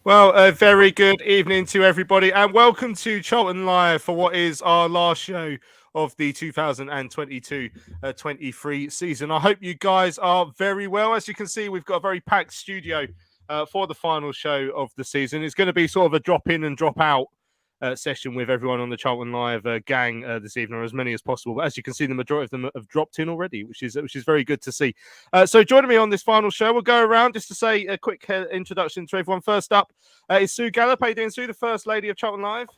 Well, a very good evening to everybody, and welcome to Charlton Live for what is our last show of the 2022-23 season. I hope you guys are very well. As you can see, we've got a very packed studio for the final show of the season. It's going to be sort of a drop in and drop out session with everyone on the Charlton Live gang this evening, or as many as possible. But as you can see, the majority of them have dropped in already, which is very good to see. So joining me on this final show, we'll go around just to say a quick introduction to everyone. First up is Sue Gallop. How you doing, Sue, the First Lady of Charlton Live?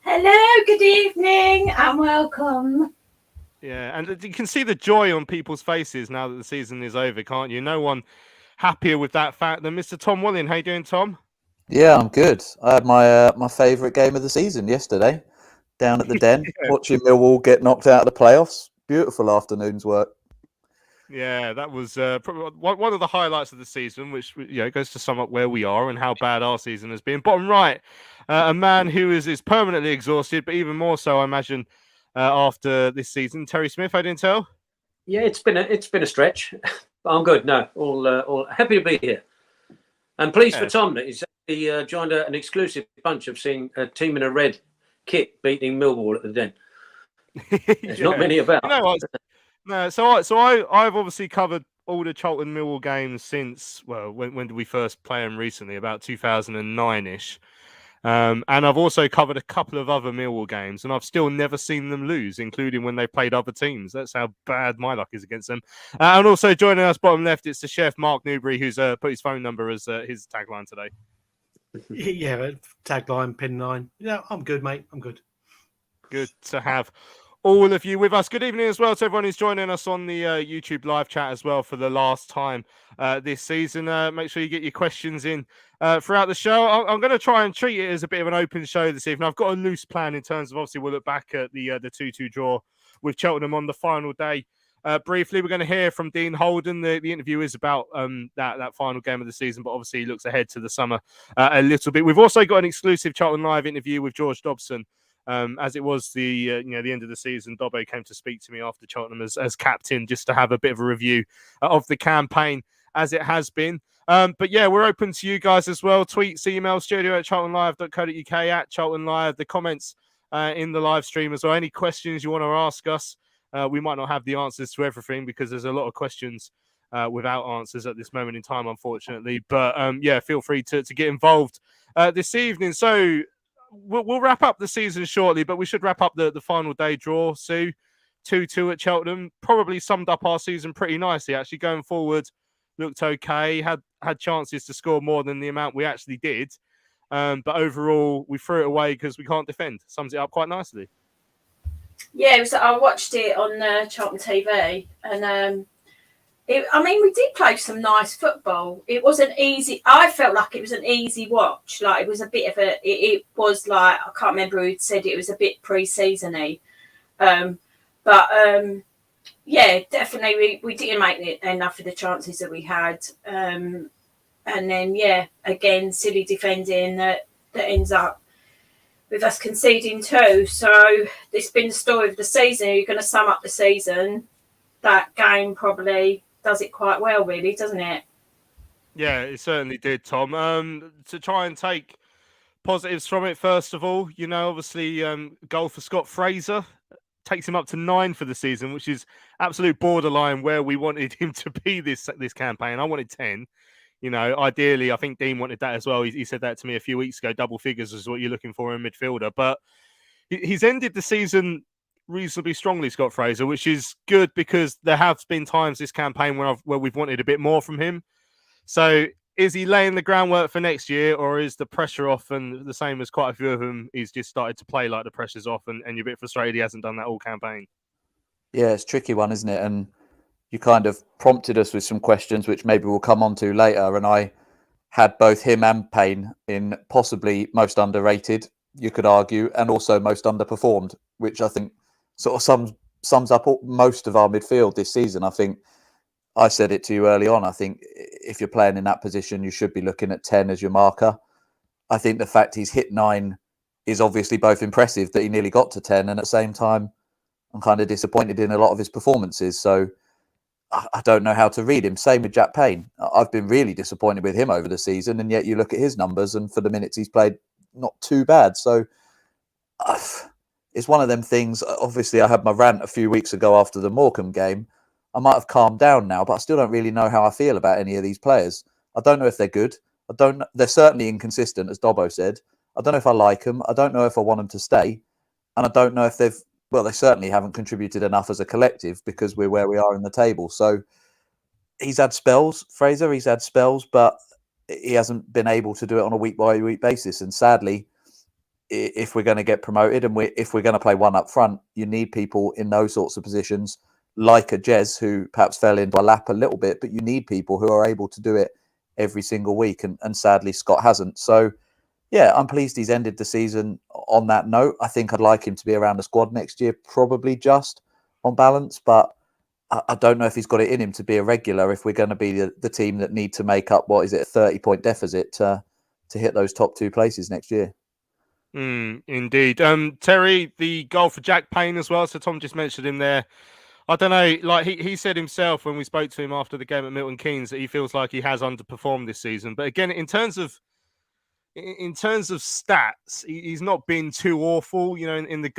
Hello, good evening, and welcome. Yeah, and you can see the joy on people's faces now that the season is over, can't you? No one happier with that fact than Mr. Tom Willing. How you doing, Tom? Yeah, I'm good. I had my favourite game of the season yesterday, down at the Den, watching Millwall get knocked out of the playoffs. Beautiful afternoon's work. Yeah, that was probably one of the highlights of the season, which goes to sum up where we are and how bad our season has been. Bottom right, a man who is permanently exhausted, but even more so, I imagine, after this season. Terry Smith, I didn't tell. Yeah, it's been a stretch, but I'm good. No, all happy to be here, and pleased for Tom that he's joined an exclusive bunch of seeing a team in a red kit beating Millwall at the Den. There's not many about. You know what? No, so I've obviously covered all the Charlton Millwall games since, well, when did we first play them recently? About 2009-ish. And I've also covered a couple of other Millwall games, and I've still never seen them lose, including when they played other teams. That's how bad my luck is against them. And also joining us bottom left, it's the chef, Mark Newbury, who's put his phone number as his tagline today. Yeah, tagline, pin 9. Yeah, I'm good, mate. I'm good. Good to have all of you with us. Good evening as well to everyone who's joining us on the YouTube live chat as well for the last time this season. Make sure you get your questions in throughout the show. I'm going to try and treat it as a bit of an open show this evening. I've got a loose plan in terms of, obviously, we'll look back at the 2-2 draw with Cheltenham on the final day. Briefly, we're going to hear from Dean Holden. The interview is about that final game of the season, but obviously he looks ahead to the summer a little bit. We've also got an exclusive Charlton Live interview with George Dobson. As it was the end of the season, Dobbo came to speak to me after Cheltenham as captain, just to have a bit of a review of the campaign as it has been. But yeah, we're open to you guys as well. Tweets, email, studio@charltonlive.co.uk, at Charlton Live. The comments in the live stream as well. Any questions you want to ask us? We might not have the answers to everything because there's a lot of questions without answers at this moment in time, unfortunately. But yeah, feel free to get involved this evening. So we'll wrap up the season shortly, but we should wrap up the final day draw. Sue, 2-2 at Cheltenham probably summed up our season pretty nicely. Actually, going forward, looked okay. Had chances to score more than the amount we actually did, but overall we threw it away because we can't defend. Sums it up quite nicely. Yeah, I watched it on Charlton TV, and we did play some nice football. It wasn't easy. I felt like it was an easy watch. Like it was a bit of it was like, I can't remember who said it was a bit pre-season-y. Yeah, definitely we didn't make enough of the chances that we had. And then, yeah, again, silly defending that ends up with us conceding 2. So this has been the story of the season. You're going to sum up the season. That game probably does it quite well, really, doesn't it? Yeah, it certainly did, Tom. To try and take positives from it, first of all, obviously, goal for Scott Fraser takes him up to 9 for the season, which is absolute borderline where we wanted him to be this campaign. I wanted 10. Ideally, I think Dean wanted that as well. He said that to me a few weeks ago. Double figures is what you're looking for in midfielder. But he's ended the season reasonably strongly, Scott Fraser, which is good because there have been times this campaign where we've wanted a bit more from him. So is he laying the groundwork for next year, or is the pressure off? And the same as quite a few of them, he's just started to play like the pressure's off, and you're a bit frustrated he hasn't done that all campaign. Yeah, it's a tricky one, isn't it? And you kind of prompted us with some questions, which maybe we'll come on to later. And I had both him and Payne in possibly most underrated, you could argue, and also most underperformed, which I think sort of sums up most of our midfield this season. I think I said it to you early on. I think if you're playing in that position, you should be looking at 10 as your marker. I think the fact he's hit 9 is obviously both impressive that he nearly got to 10, and at the same time, I'm kind of disappointed in a lot of his performances. So I don't know how to read him. Same with Jack Payne. I've been really disappointed with him over the season, and yet you look at his numbers, and for the minutes he's played, not too bad. So it's one of them things. Obviously, I had my rant a few weeks ago after the Morecambe game. I might have calmed down now, but I still don't really know how I feel about any of these players. I don't know if they're good. They're certainly inconsistent, as Dobbo said. I don't know if I like them. I don't know if I want them to stay. And I don't know if they certainly haven't contributed enough as a collective because we're where we are in the table. So he's had spells, Fraser, but he hasn't been able to do it on a week-by-week basis. And sadly, if we're going to get promoted and if we're going to play one up front, you need people in those sorts of positions like a Jez, who perhaps fell into a lap a little bit, but you need people who are able to do it every single week. And sadly, Scott hasn't. So, yeah, I'm pleased he's ended the season on that note. I think I'd like him to be around the squad next year, probably just on balance. But I don't know if he's got it in him to be a regular if we're going to be the team that need to make up, a 30-point deficit to hit those top 2 places next year. Indeed. Terry, the goal for Jack Payne as well. So Tom just mentioned him there. I don't know, like he said himself when we spoke to him after the game at Milton Keynes that he feels like he has underperformed this season. But again, in terms of stats, he's not been too awful. In the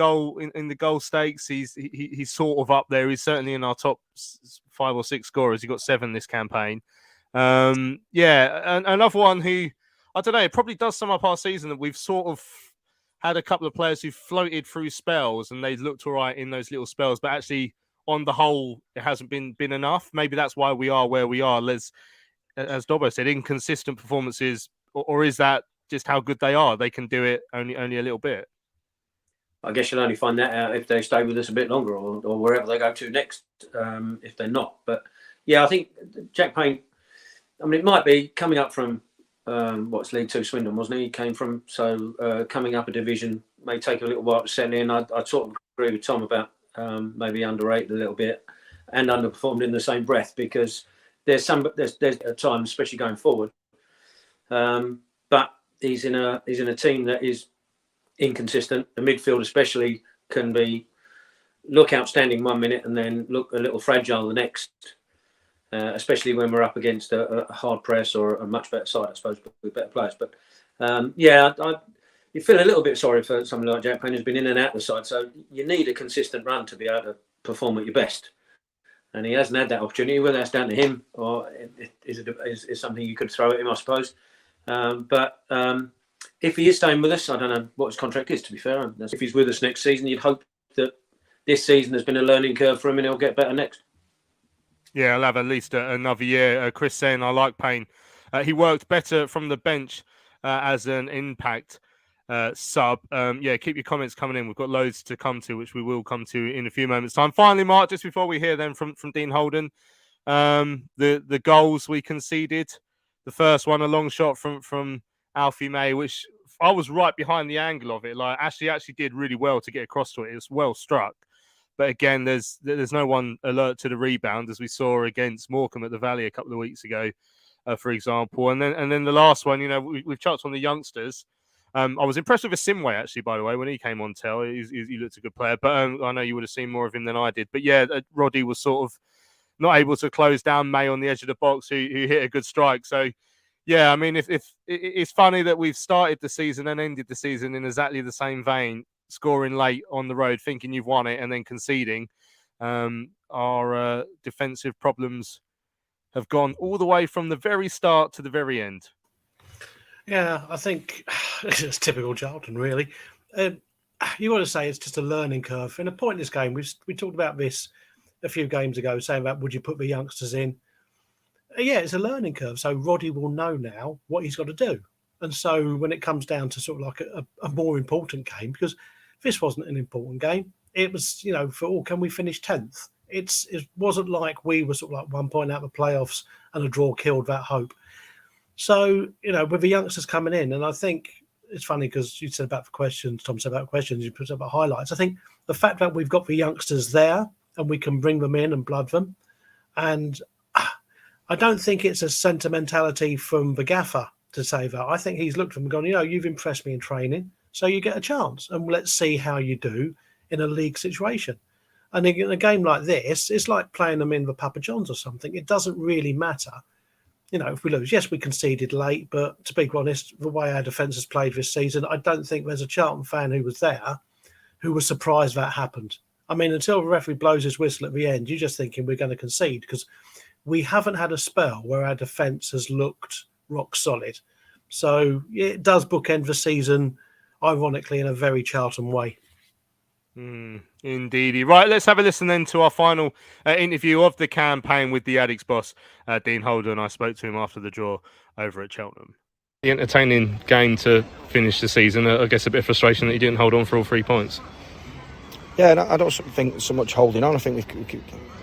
goal stakes, he's sort of up there. He's certainly in our top 5 or 6 scorers. He got 7 this campaign. And another one who, I don't know, it probably does sum up our season that we've sort of had a couple of players who floated through spells and they looked all right in those little spells, but actually, on the whole, it hasn't been enough. Maybe that's why we are where we are. As Dobbo said, inconsistent performances, or is that just how good they are? They can do it only a little bit. I guess you'll only find that out if they stay with us a bit longer, or wherever they go to next. If they're not, but yeah, I think Jack Payne. I mean, it might be coming up from what's League 2 Swindon, wasn't he? He came from, so coming up a division may take a little while to settle in. I sort of agree with Tom about. Maybe underrated a little bit and underperformed in the same breath, because there's a time, especially going forward. But he's in a team that is inconsistent. The midfield especially can look outstanding 1 minute and then look a little fragile the next. Especially when we're up against a hard press or a much better side, I suppose, with better players. But you feel a little bit sorry for somebody like Jack Payne who's been in and out of the side. So you need a consistent run to be able to perform at your best. And he hasn't had that opportunity, whether that's down to him or is something you could throw at him, I suppose. But if he is staying with us, I don't know what his contract is, to be fair. If he's with us next season, you'd hope that this season has been a learning curve for him and he'll get better next. Yeah, I'll have at least another year. Chris saying, I like Payne. He worked better from the bench as an impact sub. Keep your comments coming in. We've got loads to come to, which we will come to in a few moments' time. Finally, Mark, just before we hear then from Dean Holden, the goals we conceded. The first one, a long shot from Alfie May, which I was right behind the angle of it. Like Ashley actually did really well to get across to it. It was well struck. But again, there's no one alert to the rebound, as we saw against Morecambe at the Valley a couple of weeks ago, for example. And then the last one, we've touched on the youngsters. I was impressed with Asimwe, actually, by the way, when he came on tell. He looked a good player, but I know you would have seen more of him than I did. But yeah, Roddy was sort of not able to close down May on the edge of the box, who hit a good strike. So Yeah, I mean, if it's funny that we've started the season and ended the season in exactly the same vein, scoring late on the road, thinking you've won it, and then conceding. Our defensive problems have gone all the way from the very start to the very end. Yeah, I think it's typical Charlton, really. You want to say it's just a learning curve. In a pointless game, we talked about this a few games ago, saying about would you put the youngsters in? Yeah, it's a learning curve. So Roddy will know now what he's got to do. And so when it comes down to sort of like a more important game, because this wasn't an important game, it was, for all, can we finish 10th? It wasn't like we were sort of like 1 point out of the playoffs and a draw killed that hope. So, with the youngsters coming in, and I think it's funny because you said about the questions, Tom said about questions, you put about highlights. I think the fact that we've got the youngsters there and we can bring them in and blood them. And I don't think it's a sentimentality from the gaffer to say that. I think he's looked at them and gone, you've impressed me in training, so you get a chance. And let's see how you do in a league situation. And in a game like this, it's like playing them in the Papa John's or something. It doesn't really matter. If we lose, yes, we conceded late, but to be honest, the way our defence has played this season, I don't think there's a Charlton fan who was there who was surprised that happened. I mean, until the referee blows his whistle at the end, you're just thinking we're going to concede because we haven't had a spell where our defence has looked rock solid. So it does bookend the season, ironically, in a very Charlton way. Indeedy. Right, let's have a listen then to our final interview of the campaign with the Addicts boss, Dean Holden. I spoke to him after the draw over at Cheltenham. The entertaining game to finish the season. I guess a bit of frustration that you didn't hold on for all 3 points. Yeah, no, I don't think so much holding on. I think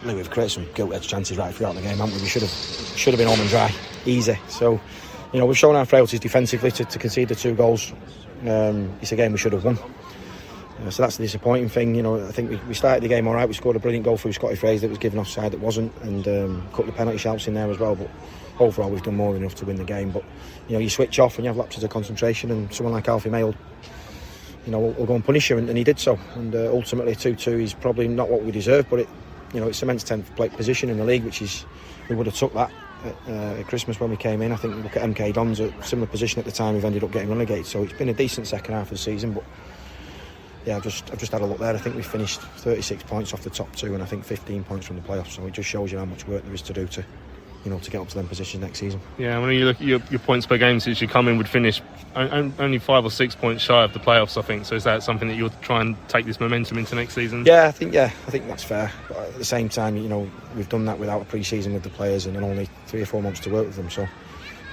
we've created some gilt-edged chances right throughout the game, haven't we? We should have been home and dry, easy. So, we've shown our frailties defensively to concede the 2 goals. It's a game we should have won. So that's the disappointing thing. I think we started the game all right. We scored a brilliant goal through Scotty Fraser that was given offside that wasn't, and a couple of penalty shouts in there as well. But overall, we've done more than enough to win the game. But you switch off and you have lapses of concentration, and someone like Alfie May will go and punish you, and he did so. And ultimately, 2-2 is probably not what we deserve, but it cements 10th position in the league, which is we would have took that at Christmas when we came in. I think look at MK Dons at a similar position at the time. We've ended up getting relegated, so it's been a decent second half of the season, but. Yeah, I've just had a look there. I think we finished 36 points off the top 2, and I think 15 points from the playoffs. So it just shows you how much work there is to do to get up to them positions next season. Yeah, when you look at your points per game since you come in, would finish only 5 or 6 points shy of the playoffs, I think. So is that something that you'll try and take this momentum into next season? Yeah, I think that's fair. But at the same time, we've done that without a pre-season with the players and only 3 or 4 months to work with them. So,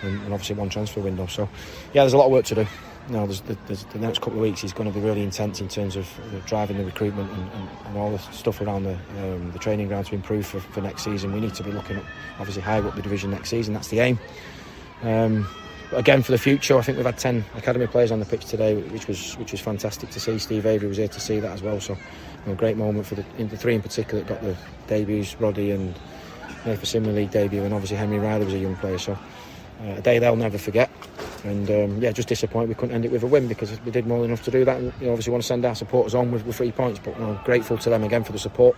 and obviously 1 transfer window. So, yeah, there's a lot of work to do. There's the next couple of weeks is going to be really intense in terms of driving the recruitment and all the stuff around the training ground to improve for next season. We need to be looking at obviously higher up the division next season. That's the aim. But again, for the future, I think we've had 10 academy players on the pitch today, which was fantastic to see. Steve Avery was here to see that as well. So a great moment for the 3 in particular that got the debuts, Roddy and Nathan Simmer League debut, and obviously Henry Riley was a young player. So a day they'll never forget. And just disappointed we couldn't end it with a win because we did more than enough to do that. And obviously want to send our supporters on with 3 points, but grateful to them again for the support.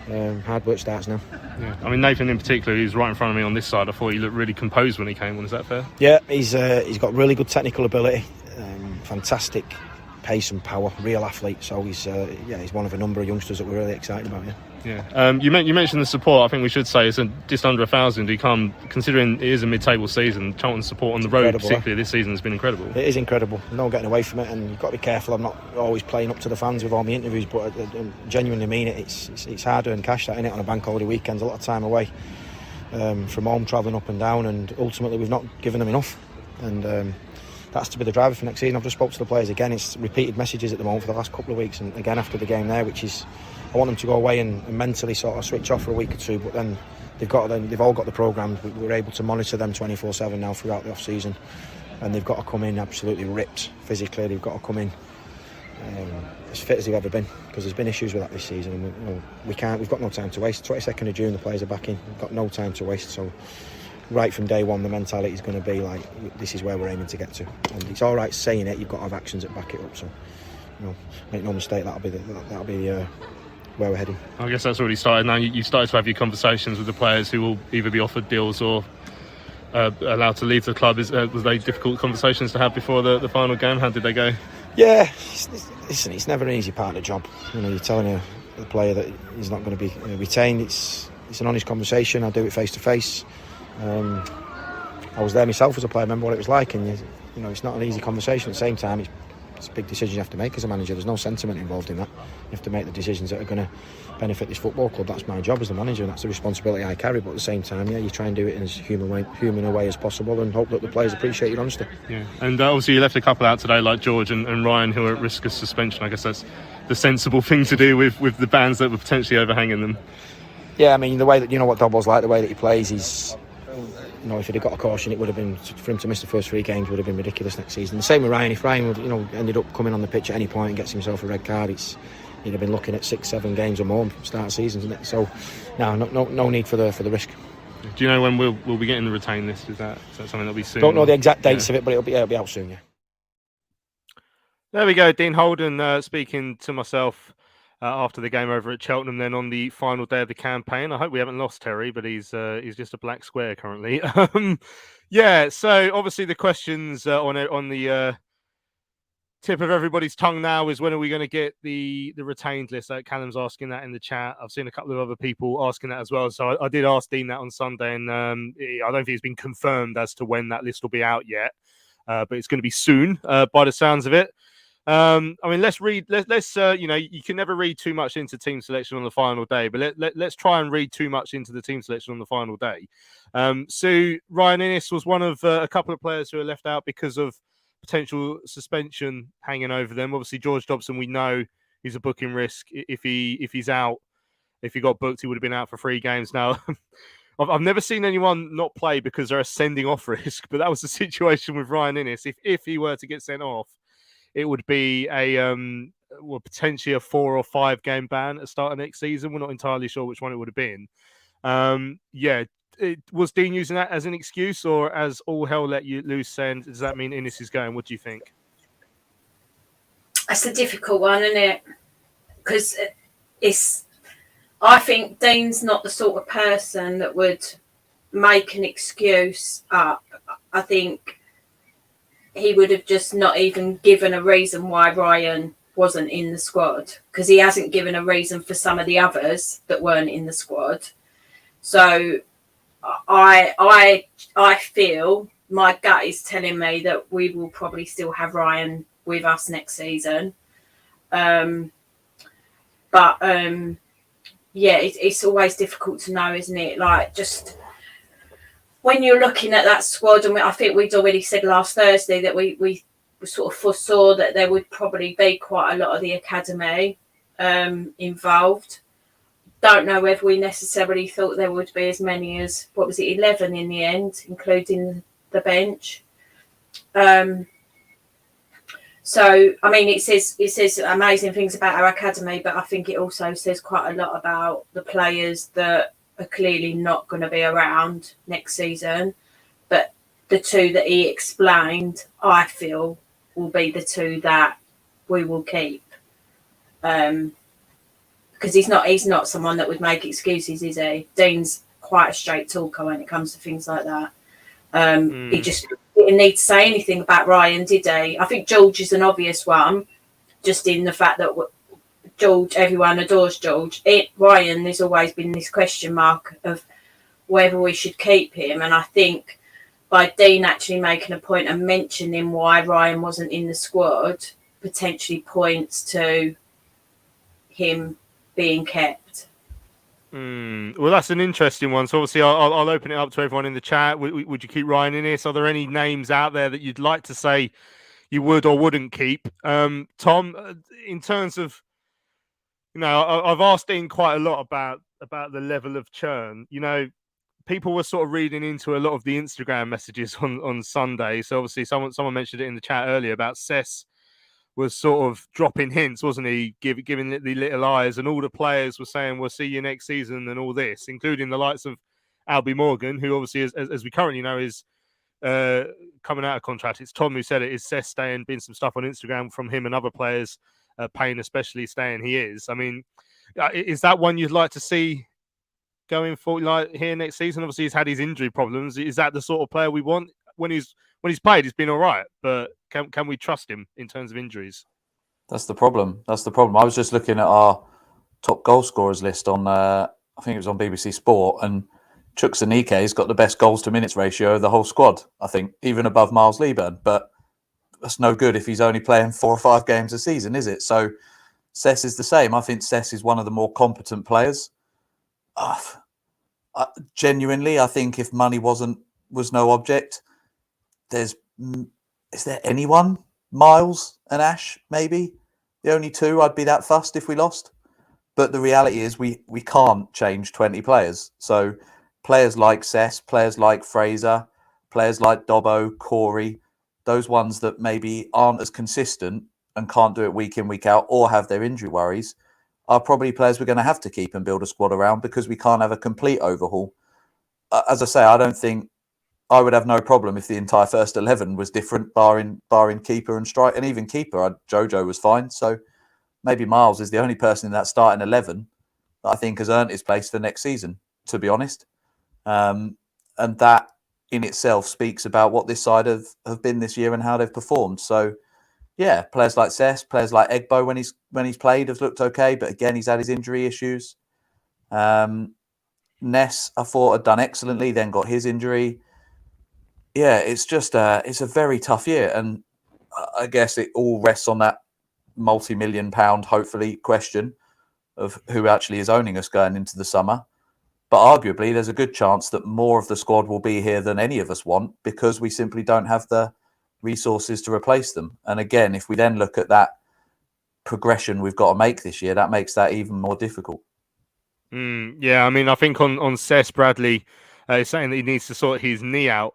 Hard work starts now. Yeah, I mean Nathan in particular, he's right in front of me on this side. I thought he looked really composed when he came on. Is that fair? Yeah, he's got really good technical ability, fantastic pace and power, real athlete. So he's one of a number of youngsters that we're really excited about. Yeah. You mentioned the support. I think we should say it's just under 1,000 who come, considering it is a mid-table season. Charlton's support on the road, particularly this season, has been incredible. It is incredible. No getting away from it, and you've got to be careful. I'm not always playing up to the fans with all my interviews, but I genuinely mean it. It's hard-earned cash, that, innit, on a bank holiday weekends. A lot of time away from home, travelling up and down, and ultimately we've not given them enough. And that's to be the driver for next season. I've just spoke to the players again. It's repeated messages at the moment for the last couple of weeks, and again after the game there, which is I want them to go away and mentally sort of switch off for a week or 2, but then they've all got the programmes. We're able to monitor them 24/7 now throughout the off season, and they've got to come in absolutely ripped physically. They've got to come in as fit as they've ever been, because there's been issues with that this season, and we've got no time to waste. 22nd of June the players are back in. We've got no time to waste. So right from day one the mentality is going to be like, this is where we're aiming to get to, and it's all right saying it, you've got to have actions that back it up. So make no mistake, that'll be where we're heading. I guess that's already started now. You've started to have your conversations with the players who will either be offered deals or allowed to leave the club. Was they difficult conversations to have before the final game? How did they go? Yeah, listen, it's never an easy part of the job. You're telling the player that he's not going to be retained. It's an honest conversation. I do it face to face. I was there myself as a player. I remember what it was like, and it's not an easy conversation. At the same time, it's a big decision you have to make as a manager. There's no sentiment involved in that. You have to make the decisions that are going to benefit this football club. That's my job as the manager, and that's the responsibility I carry. But at the same time, you try and do it in as human a way as possible, and hope that the players appreciate your honesty. Yeah, and obviously you left a couple out today, like George and Ryan, who are at risk of suspension. I guess that's the sensible thing to do with the bans that were potentially overhanging them. Yeah, I mean, the way that what Dobbo's like, the way that he plays, he's. If he'd have got a caution, it would have been, for him to miss the first 3 games would have been ridiculous next season. The same with Ryan. If Ryan would, ended up coming on the pitch at any point and gets himself a red card, he'd have been looking at 6-7 games or more from start of season, isn't it? So, no need for the risk. Do you know when we'll be getting the retain list? Is that something that'll be soon? Don't know the exact dates of it, but it'll be out soon. Yeah. There we go. Dean Holden speaking to myself. After the game over at Cheltenham, then on the final day of the campaign. I hope we haven't lost Terry, but he's just a black square currently. So obviously the questions on the tip of everybody's tongue now is when are we going to get the retained list? Callum's asking that in the chat. I've seen a couple of other people asking that as well. So I did ask Dean that on Sunday, and I don't think it's been confirmed as to when that list will be out yet, but it's going to be soon by the sounds of it. Let's read. Let's you can never read too much into team selection on the final day, but let's try and read too much into the team selection on the final day. So Ryan Innes was one of a couple of players who were left out because of potential suspension hanging over them. Obviously, George Dobson, we know he's a booking risk. If he's out, if he got booked, he would have been out for 3 games. Now, I've never seen anyone not play because they're a sending off risk, but that was the situation with Ryan Innes. If he were to get sent off, it would be potentially a 4 or 5 game ban at the start of next season. We're not entirely sure which one it would have been. Was Dean using that as an excuse or as all hell let you loose? Saying, does that mean Innes is going? What do you think? That's a difficult one, isn't it? Because I think Dean's not the sort of person that would make an excuse up. I think he would have just not even given a reason why Ryan wasn't in the squad, because he hasn't given a reason for some of the others that weren't in the squad. So I feel my gut is telling me that we will probably still have Ryan with us next season. It's always difficult to know, isn't it? Like, just when you're looking at that squad, and I think we'd already said last Thursday that we sort of foresaw that there would probably be quite a lot of the academy involved. Don't know whether we necessarily thought there would be as many as, 11 in the end, including the bench. It says amazing things about our academy, but I think it also says quite a lot about the players that are clearly not going to be around next season. But the 2 that he explained, I feel, will be the 2 that we will keep. Because he's not someone that would make excuses, is he? Dean's quite a straight talker when it comes to things like that. He just didn't need to say anything about Ryan, did he? I think George is an obvious one, just in the fact that George, everyone adores George. Ryan, there's always been this question mark of whether we should keep him. And I think by Dean actually making a point and mentioning why Ryan wasn't in the squad potentially points to him being kept. Well, that's an interesting one. So obviously I'll open it up to everyone in the chat. Would you keep Ryan in this? Are there any names out there that you'd like to say you would or wouldn't keep? Tom, in terms of, I've asked Dean quite a lot about the level of churn. People were sort of reading into a lot of the Instagram messages on Sunday. So obviously someone mentioned it in the chat earlier about Cess was sort of dropping hints, wasn't he? Giving the little eyes, and all the players were saying, we'll see you next season and all this, including the likes of Albie Morgan, who obviously, as we currently know, is coming out of contract. It's Tom who said it. Is Cess staying? Been some stuff on Instagram from him and other players, Payne especially, staying. He is. I mean, is that one you'd like to see going for like here next season? Obviously, he's had his injury problems. Is that the sort of player we want? When he's played, he's been all right, but can we trust him in terms of injuries? That's the problem. I was just looking at our top goal scorers list on, I think it was on BBC Sport, and Chukwuemeka's got the best goals to minutes ratio of the whole squad, I think, even above Miles Leaburn. But that's no good if he's only playing 4 or 5 games a season, is it? So Cess is the same. I think Cess is one of the more competent players. Genuinely, I think if money was no object, is there anyone? Miles and Ash, maybe the only 2 I'd be that fussed if we lost. But the reality is we can't change 20 players. So players like Cess, players like Fraser, players like Dobbo, Corey, those ones that maybe aren't as consistent and can't do it week in, week out, or have their injury worries, are probably players we're going to have to keep and build a squad around, because we can't have a complete overhaul. As I say, I don't think I would have no problem if the entire first 11 was different, barring keeper and strike, and even keeper. Jojo was fine. So maybe Miles is the only person in that starting 11 that I think has earned his place for next season, to be honest. And that in itself speaks about what this side have been this year and how they've performed. So yeah, players like Cess, players like Egbo when he's played have looked okay, but again he's had his injury issues. Ness, I thought, had done excellently, then got his injury. Yeah, it's just it's a very tough year, and I guess it all rests on that multi-million-pound, hopefully, question of who actually is owning us going into the summer. But arguably, there's a good chance that more of the squad will be here than any of us want, because we simply don't have the resources to replace them. And again, if we then look at that progression we've got to make this year, that makes that even more difficult. Yeah, I mean, I think on Cess, Bradley is saying that he needs to sort his knee out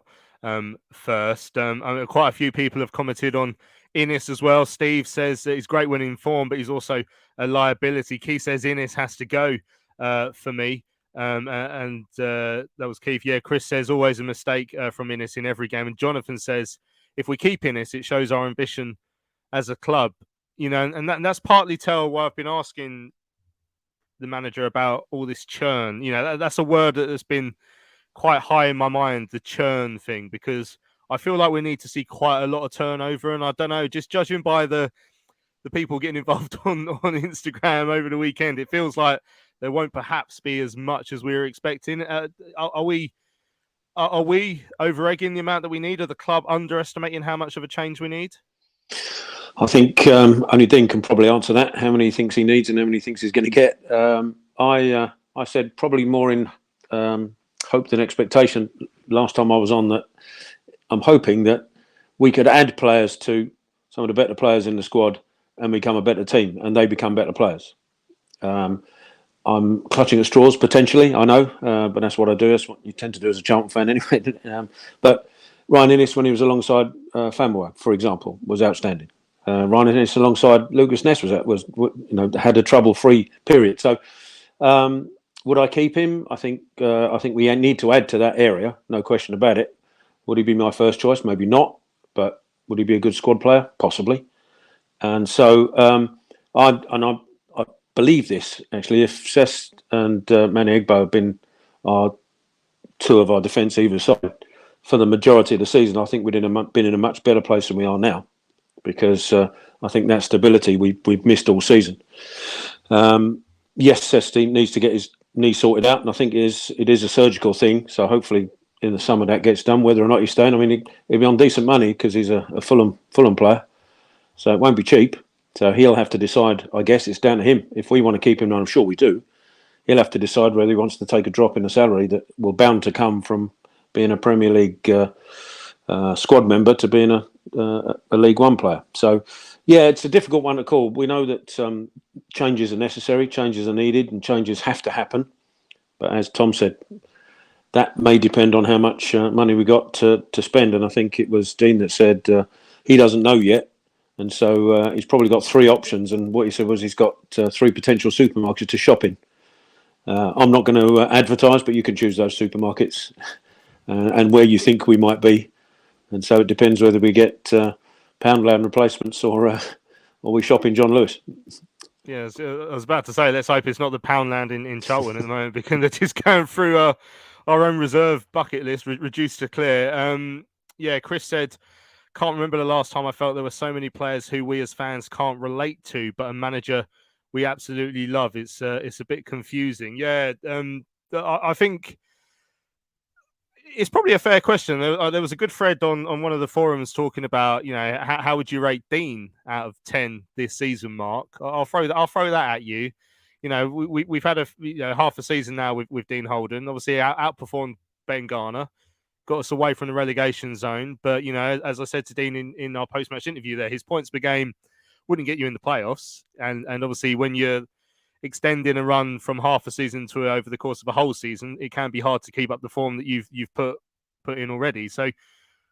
first. Quite a few people have commented on Innes as well. Steve says that he's great when in form, but he's also a liability. Keith says Innes has to go for me. That was Keith. Yeah, Chris says always a mistake from Innes in every game. And Jonathan says if we keep Innes, it shows our ambition as a club. You know, and that's partly why I've been asking the manager about all this churn. You know, that's a word that has been quite high in my mind, the churn thing, because I feel like we need to see quite a lot of turnover. And I don't know, just judging by the people getting involved on Instagram over the weekend, it feels like there won't perhaps be as much as we were expecting. Are we over-egging the amount that we need? Are the club underestimating how much of a change we need? I think only Dean can probably answer that. How many he thinks he needs and how many he thinks he's going to get. I said probably more in hope than expectation last time I was on, that I'm hoping that we could add players to some of the better players in the squad and become a better team, and they become better players. I'm clutching at straws potentially, I know, but that's what I do. That's what you tend to do as a Charlton fan anyway. But Ryan Innes, when he was alongside Famua, for example, was outstanding. Ryan Innes alongside Lucas Ness had a trouble-free period. So would I keep him? I think we need to add to that area, no question about it. Would he be my first choice? Maybe not, but would he be a good squad player? Possibly. And so I believe this, actually. If Cess and Manny Egbo have been two of our defence either side for the majority of the season, I think we'd been in a much better place than we are now, because I think that stability we've missed all season. Yes, Cess needs to get his knee sorted out, and I think it is a surgical thing. So hopefully in the summer that gets done. Whether or not he's staying, I mean, he'll be on decent money because he's a Fulham player, so it won't be cheap. So he'll have to decide. I guess it's down to him. If we want to keep him, and I'm sure we do, he'll have to decide whether he wants to take a drop in the salary that will bound to come from being a Premier League squad member to being a League One player. So, yeah, it's a difficult one to call. We know that changes are necessary, changes are needed, and changes have to happen. But as Tom said, that may depend on how much money we got to spend. And I think it was Dean that said he doesn't know yet. And so he's probably got 3 options. And what he said was he's got 3 potential supermarkets to shop in. I'm not going to advertise, but you can choose those supermarkets and where you think we might be. And so it depends whether we get Poundland replacements or we shop in John Lewis. Yeah, I was about to say, let's hope it's not the Poundland in Charlton at the moment, because they're just going through our own reserve bucket list, reduced to clear. Yeah, Chris said, can't remember the last time I felt there were so many players who we as fans can't relate to, but a manager we absolutely love. It's a bit confusing. Yeah, I think it's probably a fair question. There was a good thread on one of the forums talking about, how would you rate Dean out of 10 this season, Mark? I'll throw that at you. We've had half a season now with Dean Holden. Obviously, outperformed Ben Garner, got us away from the relegation zone. But as I said to Dean in our post-match interview, there, his points per game wouldn't get you in the playoffs, and obviously when you're extending a run from half a season to over the course of a whole season, it can be hard to keep up the form that you've put in already. So,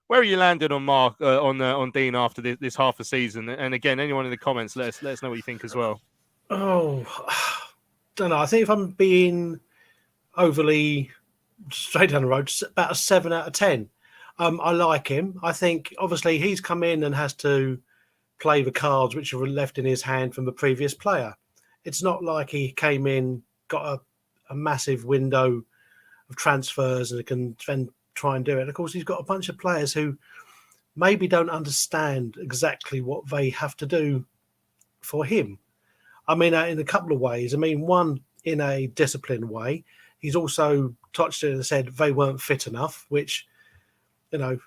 where are you landed on Mark on Dean after this half a season? And again, anyone in the comments, let us know what you think as well. Oh, don't know. I think if I'm being overly straight down the road, about a 7 out of 10. I like him. I think obviously he's come in and has to play the cards which were left in his hand from the previous player. It's not like he came in, got a massive window of transfers and can then try and do it. Of course, he's got a bunch of players who maybe don't understand exactly what they have to do for him. I mean, in a couple of ways. I mean, one, in a disciplined way. He's also touched it and said they weren't fit enough, which, a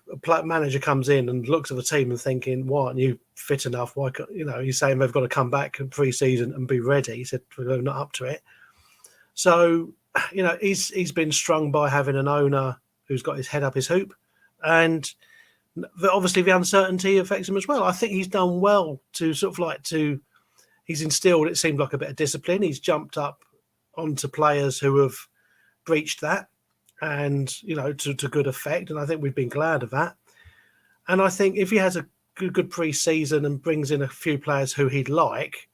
manager comes in and looks at the team and thinking, why aren't you fit enough? Why can't, he's saying they've got to come back in pre-season and be ready. He said, we're not up to it. So, he's been strung by having an owner who's got his head up his hoop. And obviously the uncertainty affects him as well. I think he's done well to he's instilled, it seemed like, a bit of discipline. He's jumped up onto players who have breached that, and to good effect, and I think we've been glad of that. And I think if he has a good pre-season and brings in a few players who he'd like,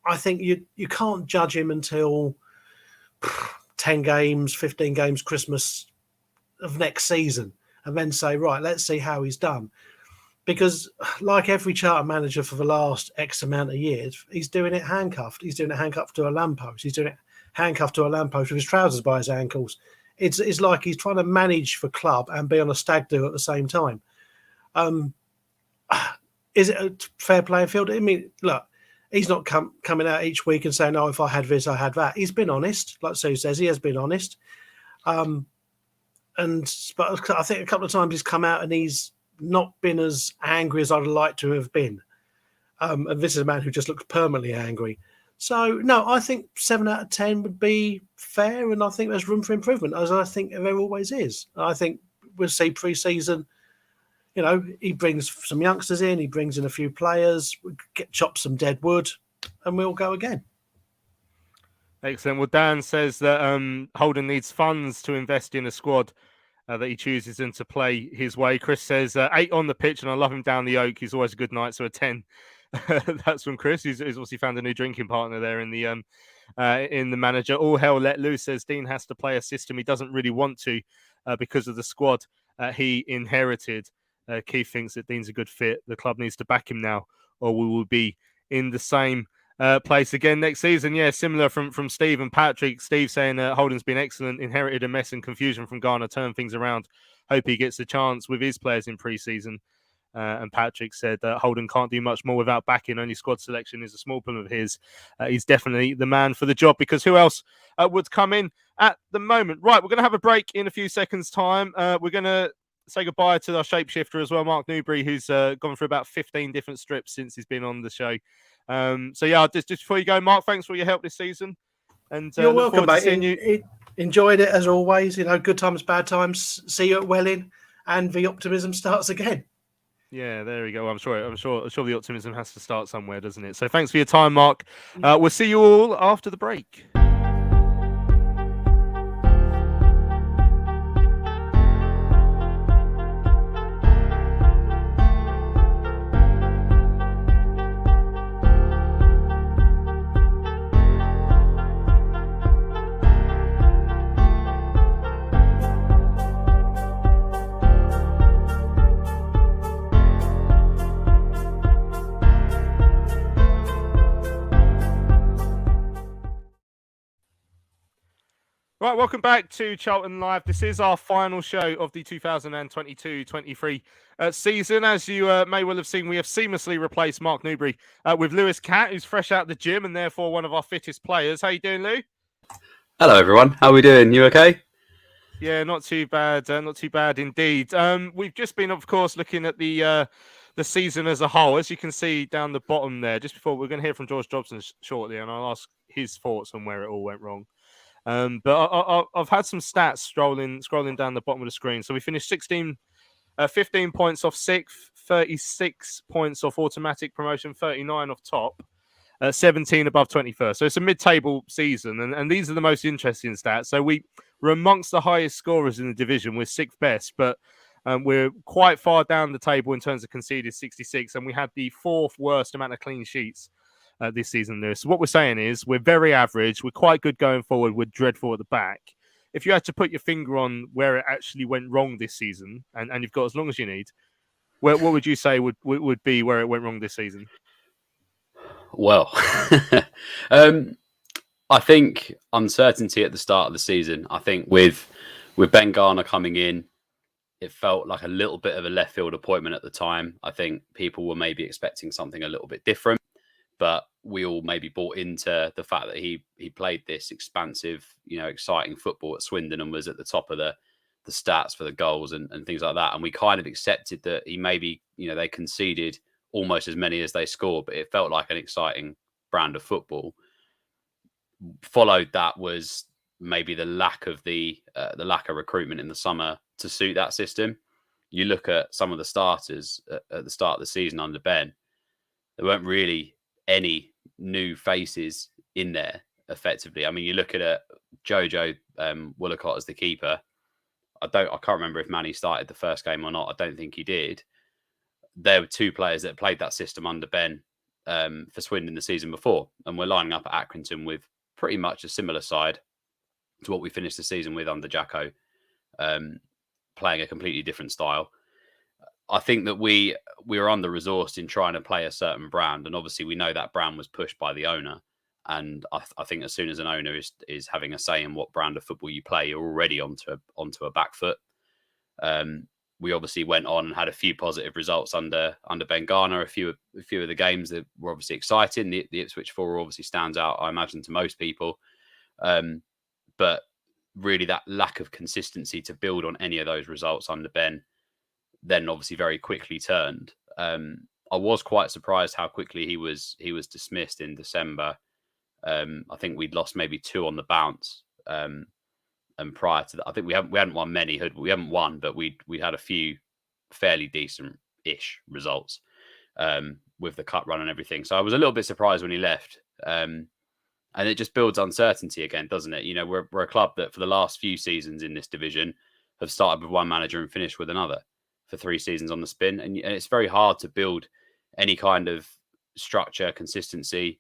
I think you can't judge him until 10 games, 15 games, Christmas of next season, and then say, right, let's see how he's done. Because like every Charlton manager for the last X amount of years, he's doing it handcuffed. He's doing it handcuffed to a lamppost. He's doing it handcuffed to a lamppost with his trousers by his ankles. It's like he's trying to manage the club and be on a stag do at the same time. Is it a fair playing field? I mean, look, he's not coming out each week and saying, "Oh, if I had this, I had that." He's been honest, like Sue says. He has been honest. But I think a couple of times he's come out and he's not been as angry as I'd like to have been. And this is a man who just looks permanently angry. So, no, I think 7 out of 10 would be fair, and I think there's room for improvement, as I think there always is. I think we'll see pre-season, he brings some youngsters in, he brings in a few players, we chop some dead wood, and we'll go again. Excellent. Well, Dan says that Holden needs funds to invest in a squad that he chooses and to play his way. Chris says 8 on the pitch, and I love him down the oak. He's always a good night, so a 10. That's from Chris, who's obviously found a new drinking partner there in the manager. All hell let loose, says Dean has to play a system he doesn't really want to because of the squad he inherited. Keith thinks that Dean's a good fit. The club needs to back him now, or we will be in the same place again next season. Yeah, similar from Steve and Patrick. Steve saying Holden's been excellent, inherited a mess and confusion from Garner, turned things around. Hope he gets a chance with his players in pre-season. And Patrick said Holden can't do much more without backing. Only squad selection is a small problem of his. He's definitely the man for the job, because who else would come in at the moment? Right, we're going to have a break in a few seconds' time. We're going to say goodbye to our shapeshifter as well, Mark Newbury, who's gone through about 15 different strips since he's been on the show. So yeah, just before you go, Mark, thanks for your help this season. And you're welcome, mate. Enjoyed it as always. Good times, bad times. See you at Welling, and the optimism starts again. Yeah, there we go. I'm sure the optimism has to start somewhere, doesn't it? So thanks for your time, Mark. We'll see you all after the break. Right, welcome back to Charlton Live. This is our final show of the 2022-23 season. As you may well have seen, we have seamlessly replaced Mark Newbury with Lewis Catt, who's fresh out the gym and therefore one of our fittest players. How you doing, Lou? Hello, everyone. How are we doing? You okay? Yeah, not too bad. Not too bad indeed. We've just been, of course, looking at the season as a whole. As you can see down the bottom there, just before we're going to hear from George Dobson shortly, and I'll ask his thoughts on where it all went wrong. But I've had some stats scrolling down the bottom of the screen. So we finished 15 points off 6th, 36 points off automatic promotion, 39 off top, 17 above 21st. So it's a mid-table season, and these are the most interesting stats. So we're amongst the highest scorers in the division. We're 6th best, but we're quite far down the table in terms of conceded, 66, and we had the 4th worst amount of clean sheets this season, Lewis. So what we're saying is we're very average. We're quite good going forward. We're dreadful at the back. If you had to put your finger on where it actually went wrong this season, and you've got as long as you need, what would you say would be where it went wrong this season? Well, I think uncertainty at the start of the season. I think with Ben Garner coming in, it felt like a little bit of a left field appointment at the time. I think people were maybe expecting something a little bit different, but we all maybe bought into the fact that he played this expansive, exciting football at Swindon and was at the top of the stats for the goals and things like that. And we kind of accepted that he maybe, they conceded almost as many as they scored, but it felt like an exciting brand of football. Followed that was maybe the lack of recruitment in the summer to suit that system. You look at some of the starters at the start of the season under Ben, there weren't really any new faces in there effectively. I mean, you look at Jojo Woolacott as the keeper. I can't remember if Manny started the first game or not. I don't think he did. There were 2 players that played that system under Ben for Swindon the season before, and we're lining up at Accrington with pretty much a similar side to what we finished the season with under Jacko, playing a completely different style. I think that we were under-resourced in trying to play a certain brand, and obviously we know that brand was pushed by the owner. And I think as soon as an owner is having a say in what brand of football you play, you're already onto a back foot. We obviously went on and had a few positive results under Ben Garner. A few of the games that were obviously exciting. The Ipswich 4 obviously stands out, I imagine, to most people. But really, that lack of consistency to build on any of those results under Ben then obviously very quickly turned. I was quite surprised how quickly he was dismissed in December. I think we'd lost maybe 2 on the bounce. And prior to that, I think we hadn't won many. We haven't won, but we had a few fairly decent-ish results with the cut run and everything. So I was a little bit surprised when he left. And it just builds uncertainty again, doesn't it? We're a club that for the last few seasons in this division have started with one manager and finished with another for 3 seasons on the spin. And it's very hard to build any kind of structure, consistency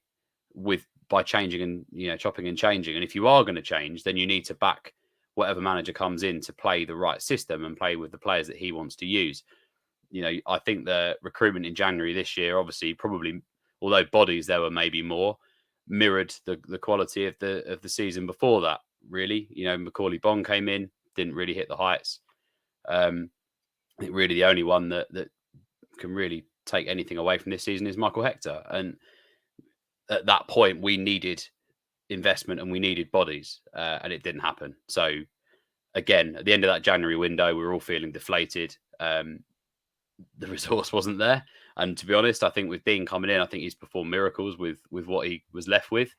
by changing and, chopping and changing. And if you are going to change, then you need to back whatever manager comes in to play the right system and play with the players that he wants to use. I think the recruitment in January this year, obviously, probably, although bodies there were maybe more, mirrored the quality of the season before that. Really, Macaulay Bond came in, didn't really hit the heights. I think really the only one that can really take anything away from this season is Michael Hector. And at that point, we needed investment and we needed bodies, and it didn't happen. So again, at the end of that January window, we were all feeling deflated. The resource wasn't there. And to be honest, I think with Dean coming in, I think he's performed miracles with what he was left with.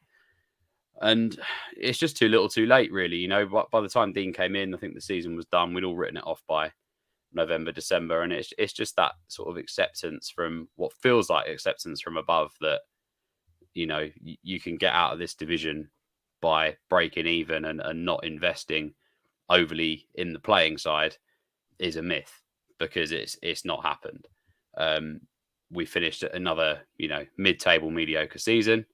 And it's just too little too late, really. By the time Dean came in, I think the season was done. We'd all written it off by November, December. And it's just that sort of acceptance from what feels like acceptance from above that, you can get out of this division by breaking even and not investing overly in the playing side is a myth, because it's not happened. We finished another, mid-table mediocre season.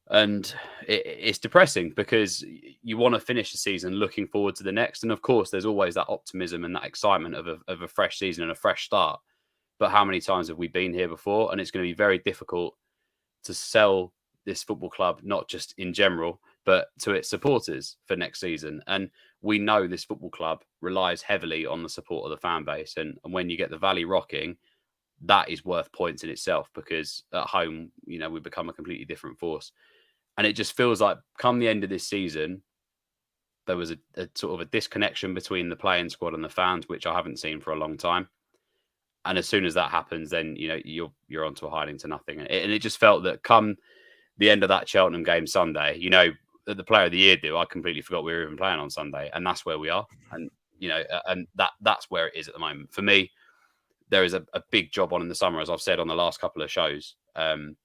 And it's depressing because you want to finish the season looking forward to the next. And of course, there's always that optimism and that excitement of a fresh season and a fresh start. But how many times have we been here before? And it's going to be very difficult to sell this football club, not just in general, but to its supporters for next season. And we know this football club relies heavily on the support of the fan base. And when you get the Valley rocking, that is worth points in itself, because at home, we become a completely different force. And it just feels like come the end of this season, there was a sort of a disconnection between the playing squad and the fans, which I haven't seen for a long time. And as soon as that happens, then, you're onto a hiding to nothing. And it just felt that come the end of that Cheltenham game Sunday, the Player of the Year I completely forgot we were even playing on Sunday, and that's where we are. And and that's where it is at the moment. For me, there is a big job on in the summer, as I've said on the last couple of shows, and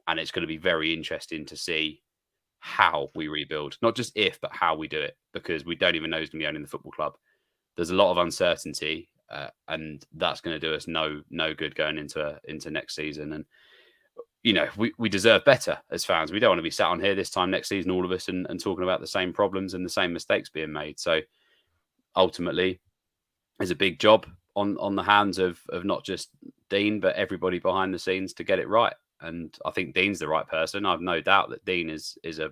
it's going to be very interesting to see how we rebuild, not just if, but how we do it, because we don't even know who's going to be owning the football club. There's a lot of uncertainty, and that's going to do us no good going into next season. And we deserve better as fans. We don't want to be sat on here this time next season, all of us, and talking about the same problems and the same mistakes being made. So ultimately, there's a big job on the hands of not just Dean, but everybody behind the scenes to get it right. And I think Dean's the right person. I've no doubt that Dean is a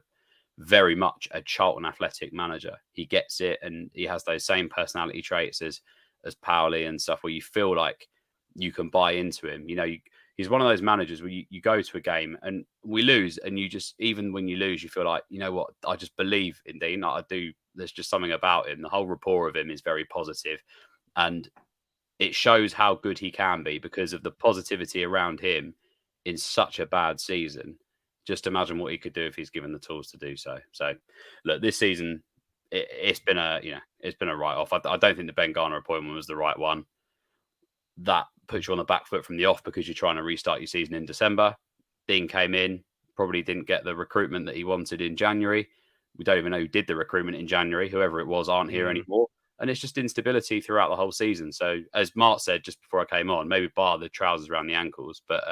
very much a Charlton Athletic manager. He gets it, and he has those same personality traits as Paoli and stuff, where you feel like you can buy into him. He's one of those managers where you go to a game and we lose, and you just, even when you lose, you feel like, you know what, I just believe in Dean. I do. There's just something about him. The whole rapport of him is very positive, and it shows how good he can be because of the positivity around him in such a bad season. Just imagine what he could do if he's given the tools to do so. So, look, this season it's been a write-off. I don't think the Ben Garner appointment was the right one. That puts you on the back foot from the off because you're trying to restart your season in December. Dean came in, probably didn't get the recruitment that he wanted in January. We don't even know who did the recruitment in January. Whoever it was aren't here anymore. And it's just instability throughout the whole season. So, as Mark said just before I came on, maybe bar the trousers around the ankles, but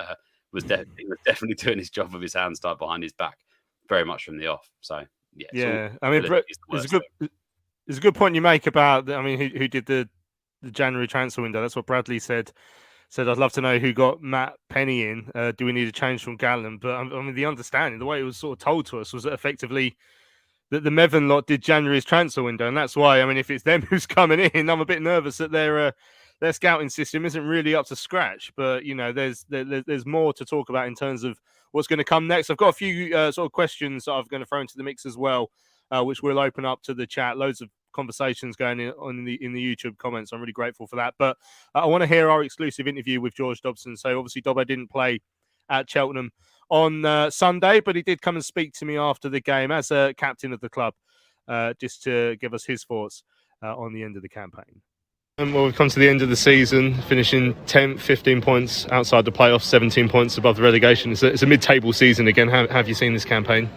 was definitely doing his job with his hands tied behind his back, very much from the off. So, yeah. I mean, it's a good point you make about, who did the January transfer window. That's what Bradley said. I'd love to know who got Matt Penny in. Do we need a change from Gallen? But the understanding, the way it was sort of told to us, was that effectively that the Mevin lot did January's transfer window, and that's why. If it's them who's coming in, I'm a bit nervous that their scouting system isn't really up to scratch. But there's more to talk about in terms of what's going to come next. I've got a few sort of questions that I'm going to throw into the mix as well, which we'll open up to the chat. Loads of conversations going in the YouTube comments. I'm really grateful for that. But I want to hear our exclusive interview with George Dobson. So obviously Dobbo didn't play at Cheltenham on Sunday, but he did come and speak to me after the game as a captain of the club, just to give us his thoughts on the end of the campaign. And we've come to the end of the season, finishing 10th, 15 points outside the playoffs, 17 points above the relegation. It's a mid-table season again. How have you seen this campaign?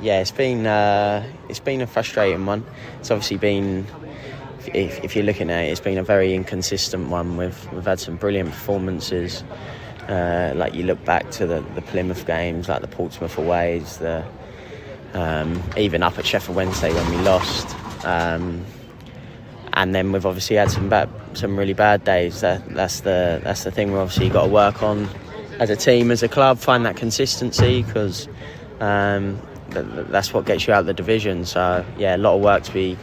Yeah, it's been a frustrating one. It's obviously been, if you're looking at it, it's been a very inconsistent one. We've had some brilliant performances. Like you look back to the Plymouth games, like the Portsmouth aways, even up at Sheffield Wednesday when we lost. And then we've obviously had some really bad days. That's the thing we've obviously got to work on as a team, as a club, find that consistency, because that's what gets you out of the division. So yeah, a lot of work to be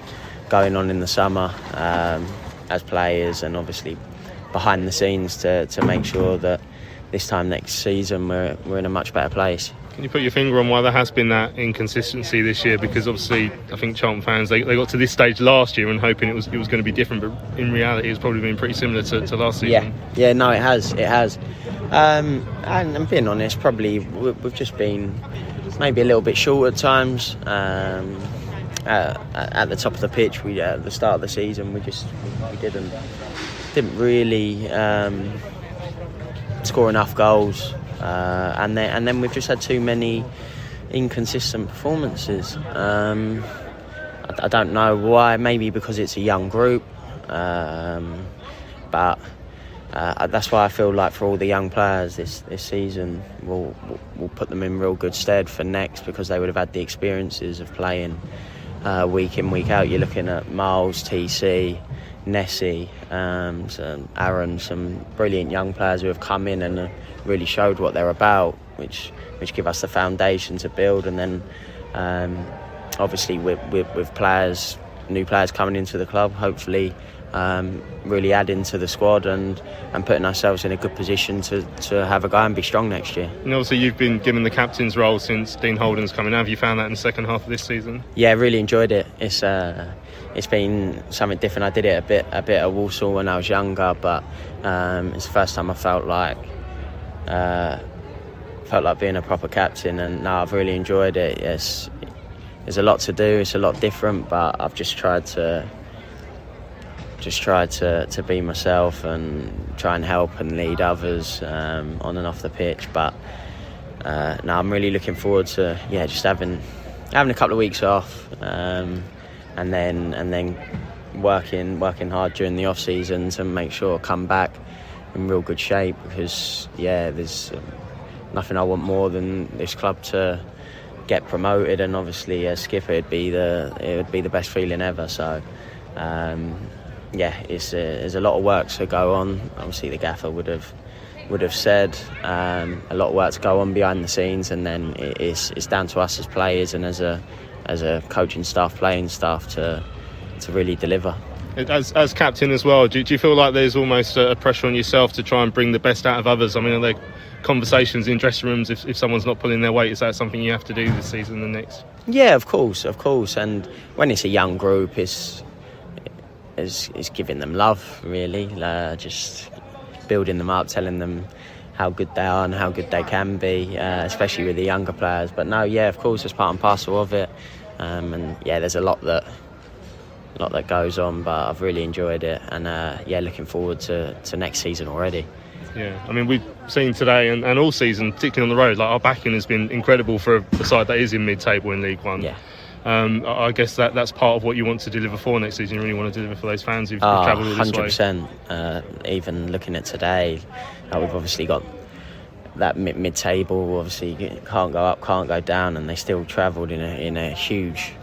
going on in the summer as players, and obviously behind the scenes to make sure that this time next season we're in a much better place. Can you put your finger on why there has been that inconsistency this year? Because obviously I think Charlton fans, they got to this stage last year and hoping it was going to be different, but in reality it's probably been pretty similar to last season. Yeah, no, it has. And being honest, probably we've just been maybe a little bit short at times. At the top of the pitch, at the start of the season, we didn't really score enough goals, and then we've just had too many inconsistent performances. I don't know why. Maybe because it's a young group, but that's why I feel like for all the young players this season, we'll put them in real good stead for next, because they would have had the experiences of playing week in, week out. You're looking at Miles, TC, Nessie, Aaron, some brilliant young players who have come in and really showed what they're about, which give us the foundation to build. And then obviously with players, new players coming into the club, hopefully really adding to the squad and putting ourselves in a good position to have a go and be strong next year. And obviously you've been given the captain's role since Dean Holden's coming out. Have you found that in the second half of this season? Yeah, really enjoyed it. It's been something different. I did it a bit at Walsall when I was younger, but it's the first time I felt like being a proper captain, and now I've really enjoyed it. Yes, there's a lot to do. It's a lot different, but I've just tried to be myself and try and help and lead others on and off the pitch. But now I'm really looking forward to just having a couple of weeks off and then working hard during the off season to make sure I come back in real good shape, because there's nothing I want more than this club to get promoted, and obviously as skipper it would be the best feeling ever. So there's a lot of work to go on. Obviously the gaffer would have said a lot of work to go on behind the scenes, and then it's down to us as players and as a coaching staff, playing staff to really deliver. As captain as well, do you feel like there's almost a pressure on yourself to try and bring the best out of others? I mean, are there conversations in dressing rooms if someone's not pulling their weight? Is that something you have to do this season and the next? Yeah, of course. And when it's a young group, it's giving them love, really, just building them up, telling them how good they are and how good they can be, especially with the younger players. But no, of course, it's part and parcel of it. There's a lot that goes on, but I've really enjoyed it, and looking forward to next season already. Yeah, I mean, we've seen today and all season, particularly on the road, like our backing has been incredible for a side that is in mid-table in League One. Yeah. I guess that's part of what you want to deliver for next season. You really want to deliver for those fans who've travelled all this 100%. way. Even looking at today, we've obviously got that mid-table. Obviously, can't go up, can't go down, and they still travelled in a huge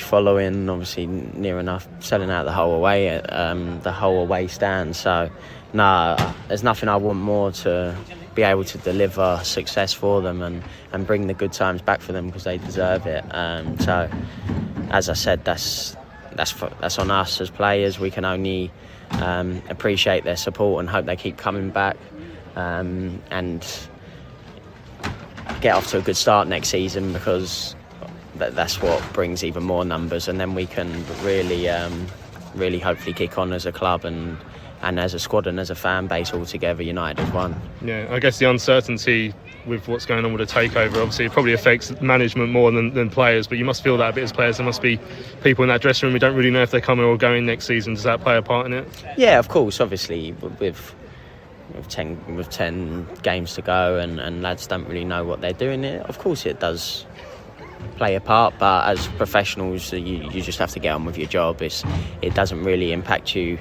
following. Obviously, near enough selling out the whole away stand. So, there's nothing I want more to be able to deliver success for them and bring the good times back for them, because they deserve it. So, as I said, that's on us as players. We can only appreciate their support and hope they keep coming back and get off to a good start next season, because that's what brings even more numbers, and then we can really hopefully kick on as a club and as a squad and as a fan base all together, united as one. Yeah, I guess the uncertainty with what's going on with the takeover, obviously it probably affects management more than players, but you must feel that a bit as players. There must be people in that dressing room who don't really know if they're coming or going next season. Does that play a part in it? Yeah, of course. Obviously, with 10 games to go and lads don't really know what they're doing, of course it does play a part, but as professionals you just have to get on with your job. It doesn't really impact you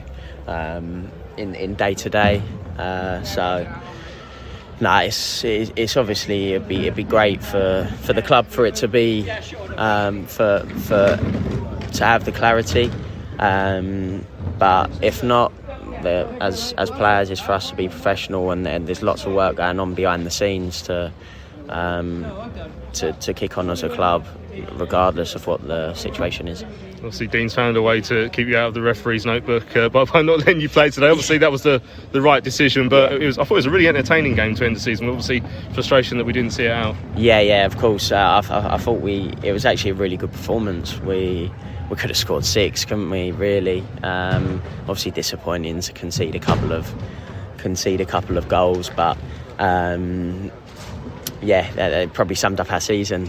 in day to day, it's obviously it'd be great for the club for it to be to have the clarity, but if not, as players, it's for us to be professional, and there's lots of work going on behind the scenes to kick on as a club, regardless of what the situation is. Obviously, Dean's found a way to keep you out of the referee's notebook by not letting you play today. Obviously, that was the right decision, but I thought it was a really entertaining game to end the season. Obviously, frustration that we didn't see it out. Yeah, of course. I thought it was actually a really good performance. We could have scored 6, couldn't we? Really. Obviously, disappointing to concede a couple of goals, but that probably summed up our season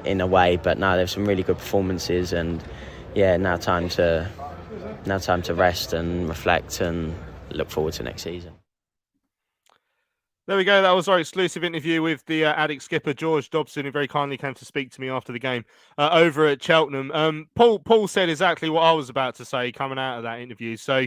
in a way. But no, there's some really good performances, and now time to rest and reflect and look forward to next season. There we go. That was our exclusive interview with the Addict skipper, George Dobson, who very kindly came to speak to me after the game over at Cheltenham. Paul said exactly what I was about to say coming out of that interview. So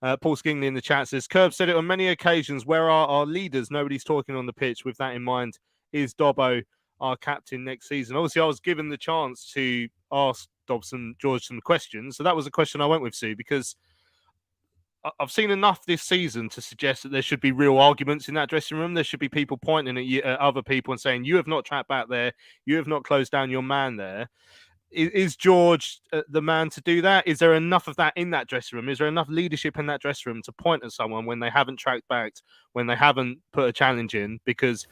Paul Skingley in the chat says, Curb said it on many occasions. Where are our leaders? Nobody's talking on the pitch. With that in mind, is Dobbo our captain next season? Obviously, I was given the chance to ask Dobson, George some questions. So that was a question I went with, Sue, because I've seen enough this season to suggest that there should be real arguments in that dressing room. There should be people pointing at other people and saying, "You have not tracked back there. You have not closed down your man there." Is George the man to do that? Is there enough of that in that dressing room? Is there enough leadership in that dressing room to point at someone when they haven't tracked back, when they haven't put a challenge in? Because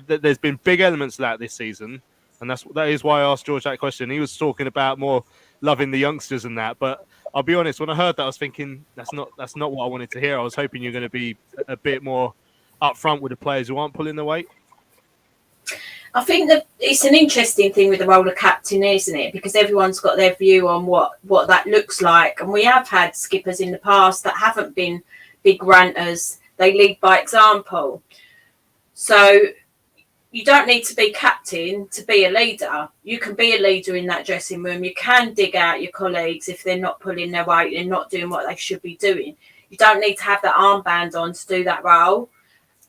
there's been big elements of that this season, and that is why I asked George that question. He was talking about more loving the youngsters and that, but I'll be honest, when I heard that, I was thinking that's not what I wanted to hear. I was hoping you're going to be a bit more upfront with the players who aren't pulling the weight. I think that it's an interesting thing with the role of captain, isn't it? Because everyone's got their view on what that looks like. And we have had skippers in the past that haven't been big ranters. They lead by example. So you don't need to be captain to be a leader. You can be a leader in that dressing room. You can dig out your colleagues if they're not pulling their weight and not doing what they should be doing. You don't need to have that armband on to do that role.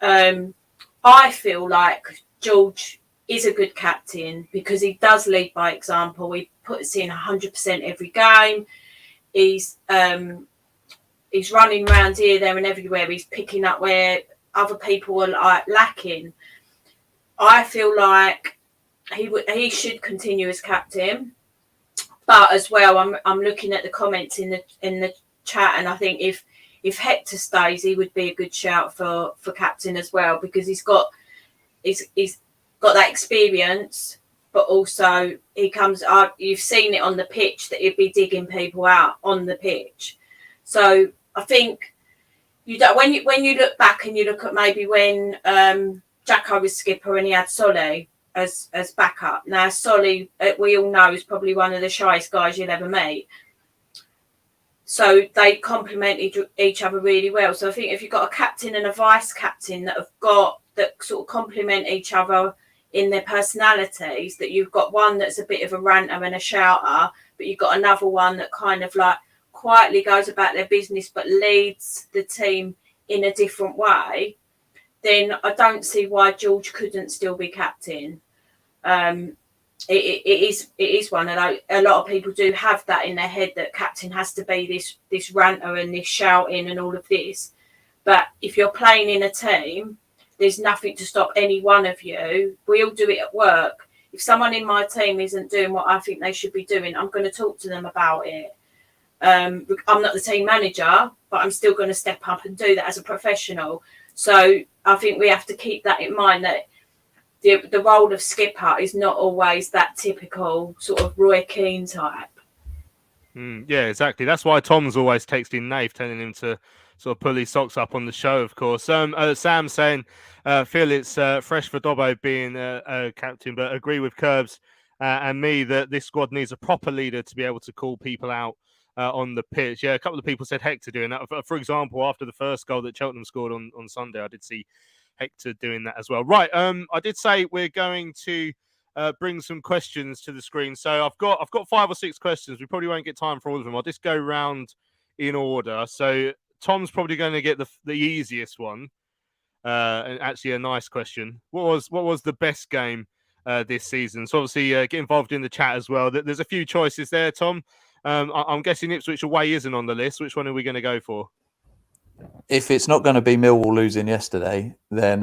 I feel like George is a good captain because he does lead by example. He puts in 100% every game. He's running around here, there, and everywhere. He's picking up where other people are lacking. I feel like he should continue as captain, but as well, I'm looking at the comments in the chat, and I think if Hector stays, he would be a good shout for captain as well because he's got that experience, but also he comes. You've seen it on the pitch that he'd be digging people out on the pitch. So I think when you look back and you look at maybe when Jacko was skipper and he had Solly as backup. Now Solly, we all know, is probably one of the shyest guys you'll ever meet. So they complement each other really well. So I think if you've got a captain and a vice captain that sort of complement each other in their personalities, that you've got one that's a bit of a ranter and a shouter, but you've got another one that kind of like quietly goes about their business but leads the team in a different way, then I don't see why George couldn't still be captain. It is one, and a lot of people do have that in their head that captain has to be this ranter and this shouting and all of this. But if you're playing in a team, there's nothing to stop any one of you. We all do it at work. If someone in my team isn't doing what I think they should be doing, I'm going to talk to them about it. I'm not the team manager, but I'm still going to step up and do that as a professional. So I think we have to keep that in mind, that the role of skipper is not always that typical sort of Roy Keane type. Yeah, exactly. That's why Tom's always texting Nave, telling him to sort of pull his socks up on the show, of course. Sam saying, feel it's fresh for Dobbo being a captain, but agree with Curbs and me that this squad needs a proper leader to be able to call people out on the pitch. Yeah, a couple of people said Hector doing that. For example, after the first goal that Cheltenham scored on Sunday, I did see Hector doing that as well. Right, I did say we're going to bring some questions to the screen. So I've got 5 or 6 questions. We probably won't get time for all of them. I'll just go round in order. So Tom's probably going to get the easiest one, and actually a nice question. What was the best game this season? So obviously get involved in the chat as well. There's a few choices there, Tom. I'm guessing Ipswich away isn't on the list. Which one are we going to go for? If it's not going to be Millwall losing yesterday, then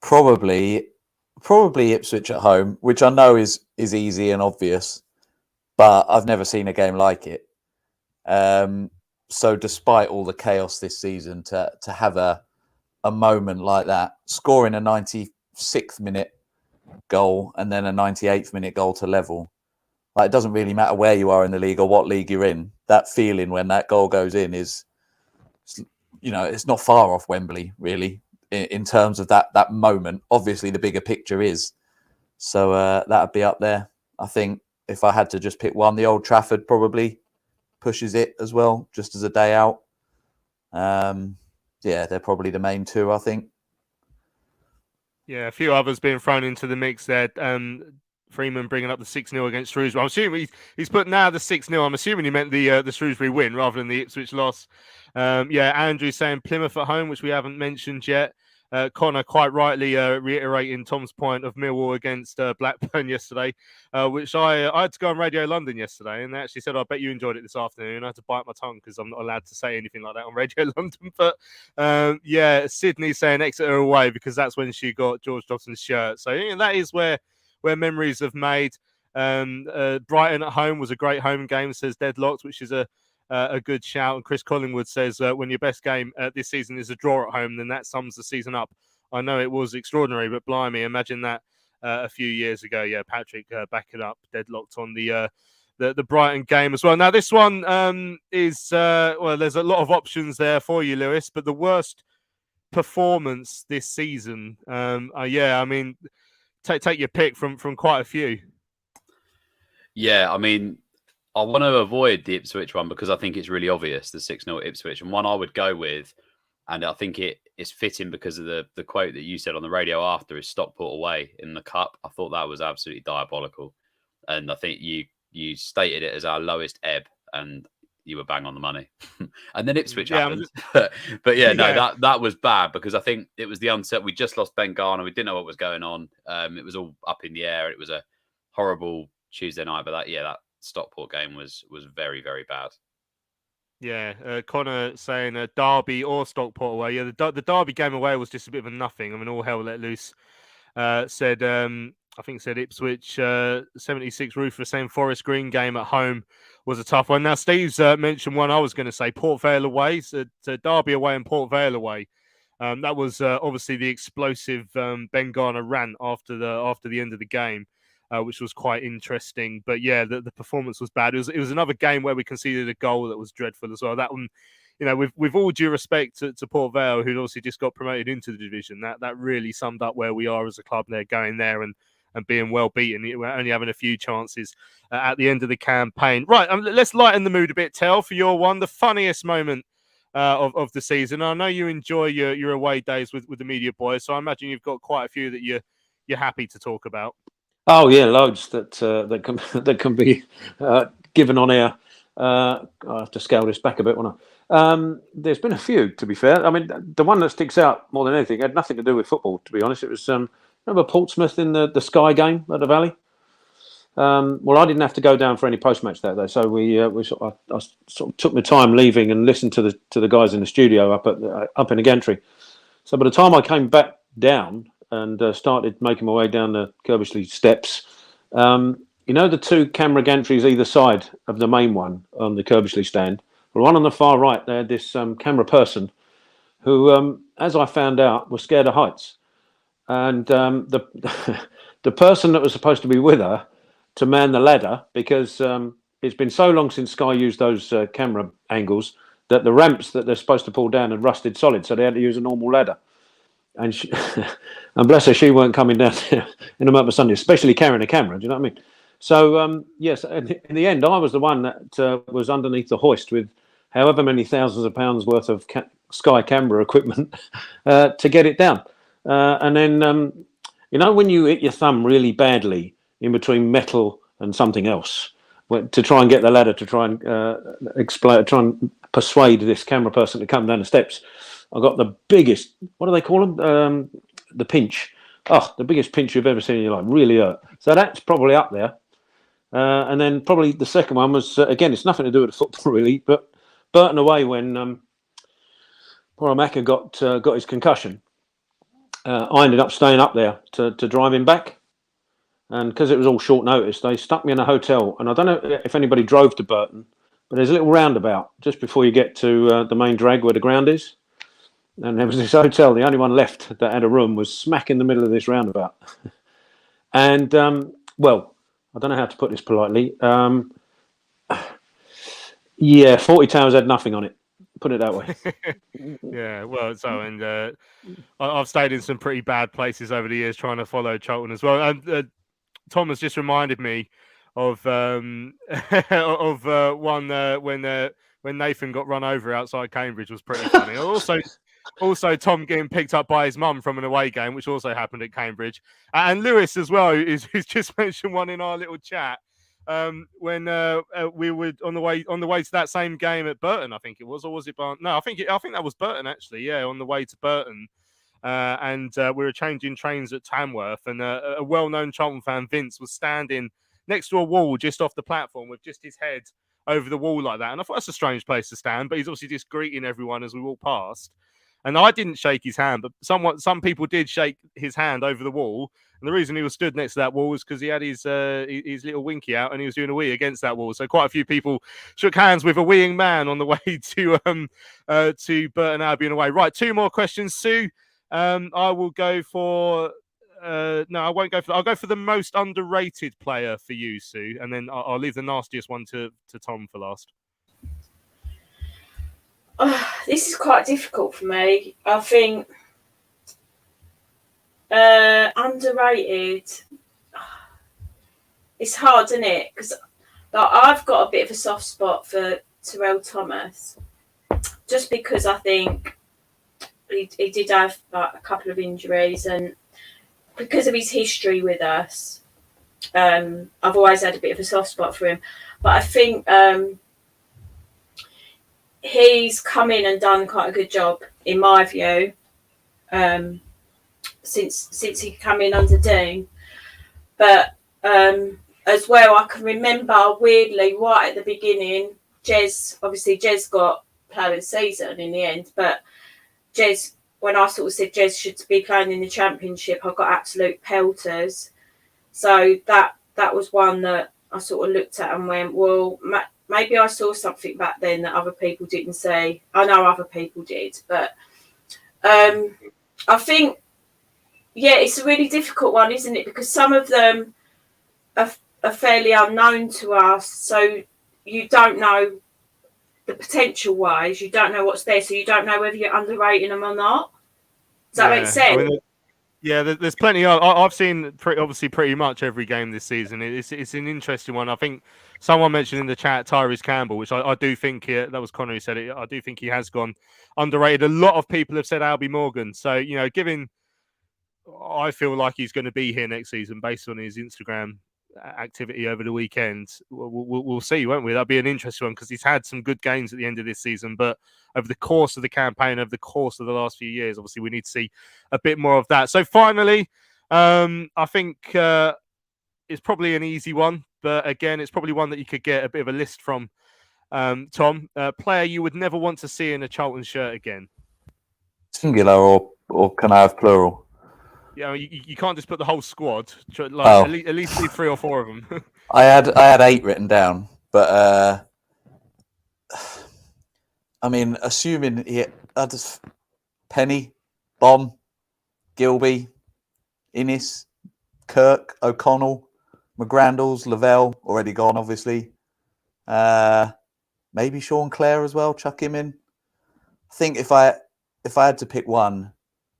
probably Ipswich at home, which I know is easy and obvious, but I've never seen a game like it. So despite all the chaos this season, to have a moment like that, scoring a 96th minute goal and then a 98th minute goal to level, like, it doesn't really matter where you are in the league or what league you're in. That feeling when that goal goes in is, it's not far off Wembley, really, in terms of that moment. Obviously, the bigger picture is. So that'd be up there. I think if I had to just pick one, the Old Trafford probably pushes it as well, just as a day out. Yeah, they're probably the main two, I think. Yeah, a few others being thrown into the mix there. Freeman bringing up the 6-0 against Shrewsbury. I'm assuming he's put now the 6-0. I'm assuming he meant the Shrewsbury win rather than the Ipswich loss. Yeah, Andrew saying Plymouth at home, which we haven't mentioned yet. Connor quite rightly reiterating Tom's point of Millwall against Blackburn yesterday, which I had to go on Radio London yesterday, and they actually said, I bet you enjoyed it this afternoon. I had to bite my tongue because I'm not allowed to say anything like that on Radio London. But yeah, Sydney saying Exeter away because that's when she got George Dobson's shirt. So that is where memories have made. Brighton at home was a great home game, says Deadlocked, which is a good shout. And Chris Collingwood says when your best game this season is a draw at home, then that sums the season up. I know it was extraordinary, but blimey, imagine that a few years ago. Yeah, Patrick backing up Deadlocked on the Brighton game as well. Now this one is well, there's a lot of options there for you, Lewis, but the worst performance this season. Yeah, I mean, take your pick from quite a few. Yeah, I mean, I want to avoid the Ipswich one because I think it's really obvious, the 6-0 Ipswich. And one I would go with, and I think it's fitting because of the quote that you said on the radio after, is Stockport away in the Cup. I thought that was absolutely diabolical. And I think you stated it as our lowest ebb, and you were bang on the money. And then Ipswich happened. But yeah, no, that was bad because I think it was the uncertain. We just lost Ben Garner. We didn't know what was going on. It was all up in the air. It was a horrible Tuesday night. But that Stockport game was very, very bad. Yeah, Connor saying Derby or Stockport away. Yeah, the Derby game away was just a bit of a nothing. I mean, all hell let loose. Said Ipswich 76. Rufus saying Forest Green game at home was a tough one. Now Steve's mentioned one I was going to say, Port Vale away. So Derby away and Port Vale away. That was obviously the explosive Ben Garner rant after the end of the game. Which was quite interesting. But yeah, the performance was bad. It was another game where we conceded a goal that was dreadful as well. That one, with all due respect to Port Vale, who'd obviously just got promoted into the division, that really summed up where we are as a club. They're going there and being well beaten. We're only having a few chances at the end of the campaign. Right, let's lighten the mood a bit, Tel, for your one, the funniest moment of the season. I know you enjoy your away days with the media boys, so I imagine you've got quite a few that you're happy to talk about. Oh yeah, loads that can be given on air. I have to scale this back a bit, won't I? There's been a few, to be fair. I mean, the one that sticks out more than anything had nothing to do with football, to be honest. It was remember Portsmouth in the Sky game at the Valley. Well, I didn't have to go down for any post-match that day, so I sort of took my time leaving and listened to the guys in the studio up in the gantry. So by the time I came back down and started making my way down the Kerbishley steps, the two camera gantries either side of the main one on the Kerbishley stand. Well, one on the far right, they had this camera person who, as I found out, was scared of heights. And the person that was supposed to be with her to man the ladder, because it's been so long since Sky used those camera angles that the ramps that they're supposed to pull down had rusted solid, so they had to use a normal ladder. And and bless her, she weren't coming down in a month of Sunday, especially carrying a camera. Do you know what I mean? So yes, in the end, I was the one that was underneath the hoist with however many thousands of pounds worth of Sky camera equipment to get it down. And then when you hit your thumb really badly in between metal and something else, to try and get the ladder to try and try and persuade this camera person to come down the steps. I got the biggest, what do they call them? The pinch. Oh, the biggest pinch you've ever seen in your life. Really hurt. So that's probably up there. And then probably the second one was, again, it's nothing to do with the football really, but Burton away when poor Amaka got his concussion. I ended up staying up there to drive him back. And because it was all short notice, they stuck me in a hotel. And I don't know if anybody drove to Burton, but there's a little roundabout just before you get to the main drag where the ground is. And there was this hotel, the only one left that had a room was smack in the middle of this roundabout. And, well, I don't know how to put this politely. 40 Towers had nothing on it. Put it that way. Yeah, well, so, and I've stayed in some pretty bad places over the years trying to follow Charlton as well. And Thomas just reminded me of one when Nathan got run over outside Cambridge was pretty funny. Also, Tom getting picked up by his mum from an away game, which also happened at Cambridge. And Lewis as well, who's just mentioned one in our little chat. When we were on the way to that same game at Burton, I think it was, or was it Barn? No, I think that was Burton actually. Yeah, on the way to Burton, and we were changing trains at Tamworth, and a well-known Charlton fan, Vince, was standing next to a wall just off the platform with just his head over the wall like that. And I thought that's a strange place to stand, but he's obviously just greeting everyone as we walk past. And I didn't shake his hand, but some people did shake his hand over the wall. And the reason he was stood next to that wall was because he had his little winky out and he was doing a wee against that wall. So quite a few people shook hands with a weeing man on the way to Burton Albion away. Right, 2 more questions, Sue. I will go for no, I won't go for. I'll go for the most underrated player for you, Sue, and then I'll leave the nastiest one to Tom for last. This is quite difficult for me. I think underrated. It's hard, isn't it? Because I've got a bit of a soft spot for Terrell Thomas, just because I think he did have a couple of injuries, and because of his history with us, I've always had a bit of a soft spot for him. But I think he's come in and done quite a good job, in my view, since he came in under Dean. But as well, I can remember weirdly right at the beginning, Jez got player of the season in the end, but Jez, when I sort of said Jez should be playing in the Championship, I got absolute pelters. So that was one that I sort of looked at and went, well, maybe I saw something back then that other people didn't see. I know other people did, but I think, yeah, it's a really difficult one, isn't it? Because some of them are fairly unknown to us, so you don't know the potential wise, you don't know what's there, so you don't know whether you're underrating them or not. Does that make sense? I mean, yeah, there's plenty. I've seen pretty much every game this season. It's an interesting one. I think someone mentioned in the chat Tyrese Campbell, which I do think that was Connor who said it. I do think he has gone underrated. A lot of people have said Albie Morgan. So I feel like he's going to be here next season based on his Instagram activity over the weekend. We'll see, won't we? That'll be an interesting one because he's had some good games at the end of this season, but over the course of the campaign, over the course of the last few years, obviously we need to see a bit more of that. So finally, I think it's probably an easy one, but again, it's probably one that you could get a bit of a list from. Tom, player you would never want to see in a Charlton shirt again. Singular or can I have plural? Yeah, you can't just put the whole squad. At least need 3 or 4 of them. I had 8 written down, but I mean, assuming Penny, Bomb, Gilby, Innes, Kirk, O'Connell, McGrandles, Lavelle, already gone, obviously. Maybe Sean Clare as well. Chuck him in. I think if I had to pick one,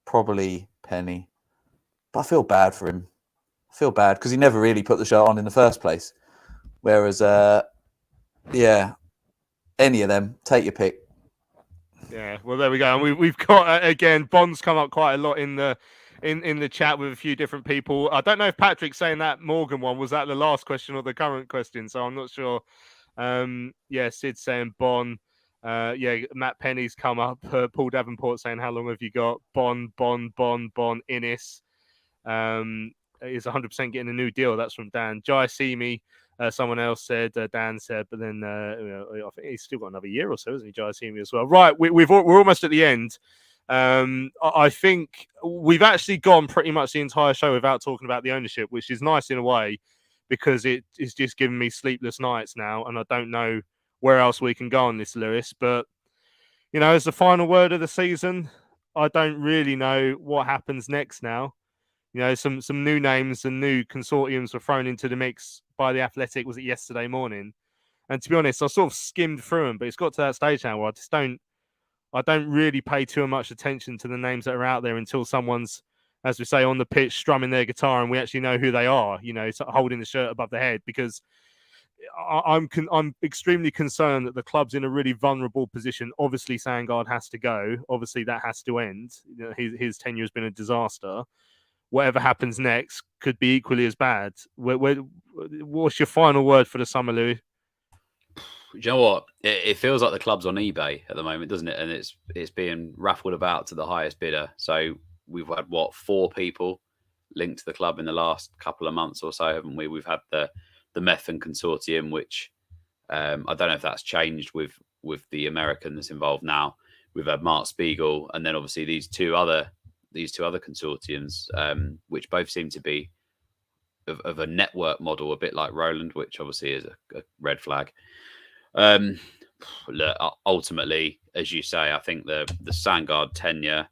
probably Penny. But I feel bad for him. I feel bad because he never really put the shirt on in the first place. Whereas, any of them, take your pick. Yeah, well, there we go. And we've got again, Bond's come up quite a lot in the chat with a few different people. I don't know if Patrick's saying that Morgan one was that the last question or the current question, so I'm not sure. Sid's saying Bond. Matt Penny's come up. Paul Davenport saying, "How long have you got?" Bond. Innes. Is 100% getting a new deal. That's from Dan. Jai Simi, someone else said, Dan said, but then I think he's still got another year or so, hasn't he, Jai Simi as well? Right, we're almost at the end. I think we've actually gone pretty much the entire show without talking about the ownership, which is nice in a way because it is just giving me sleepless nights now, and I don't know where else we can go on this, Lewis. But as the final word of the season, I don't really know what happens next now. Some new names and new consortiums were thrown into the mix by The Athletic, was it yesterday morning? And to be honest, I sort of skimmed through them, but it's got to that stage now where I don't really pay too much attention to the names that are out there until someone's, as we say, on the pitch, strumming their guitar and we actually know who they are, holding the shirt above the head, because I'm extremely concerned that the club's in a really vulnerable position. Obviously, Sandgaard has to go. Obviously, that has to end. His tenure has been a disaster. Whatever happens next could be equally as bad. What's your final word for the summer, Louis? Do you know what? It feels like the club's on eBay at the moment, doesn't it? And it's being raffled about to the highest bidder. So we've had 4 people linked to the club in the last couple of months or so, haven't we? We've had the Methven Consortium, which I don't know if that's changed with the American that's involved now. We've had Mark Spiegel, and then obviously these two other consortiums, which both seem to be of a network model, a bit like Roland, which obviously is a red flag. Look, ultimately, as you say, I think the Sandgard tenure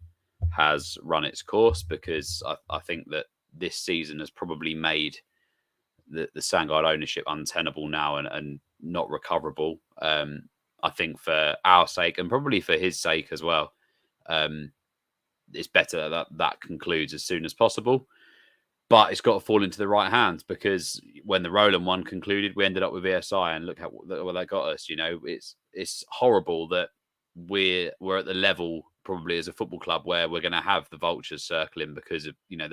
has run its course, because I think that this season has probably made the Sandgard ownership untenable now and not recoverable. I think for our sake, and probably for his sake as well, it's better that concludes as soon as possible. But it's got to fall into the right hands, because when the Roland one concluded, we ended up with ESI, and look at what that got us. You know, it's horrible that we're at the level probably as a football club where we're going to have the vultures circling because of, you know,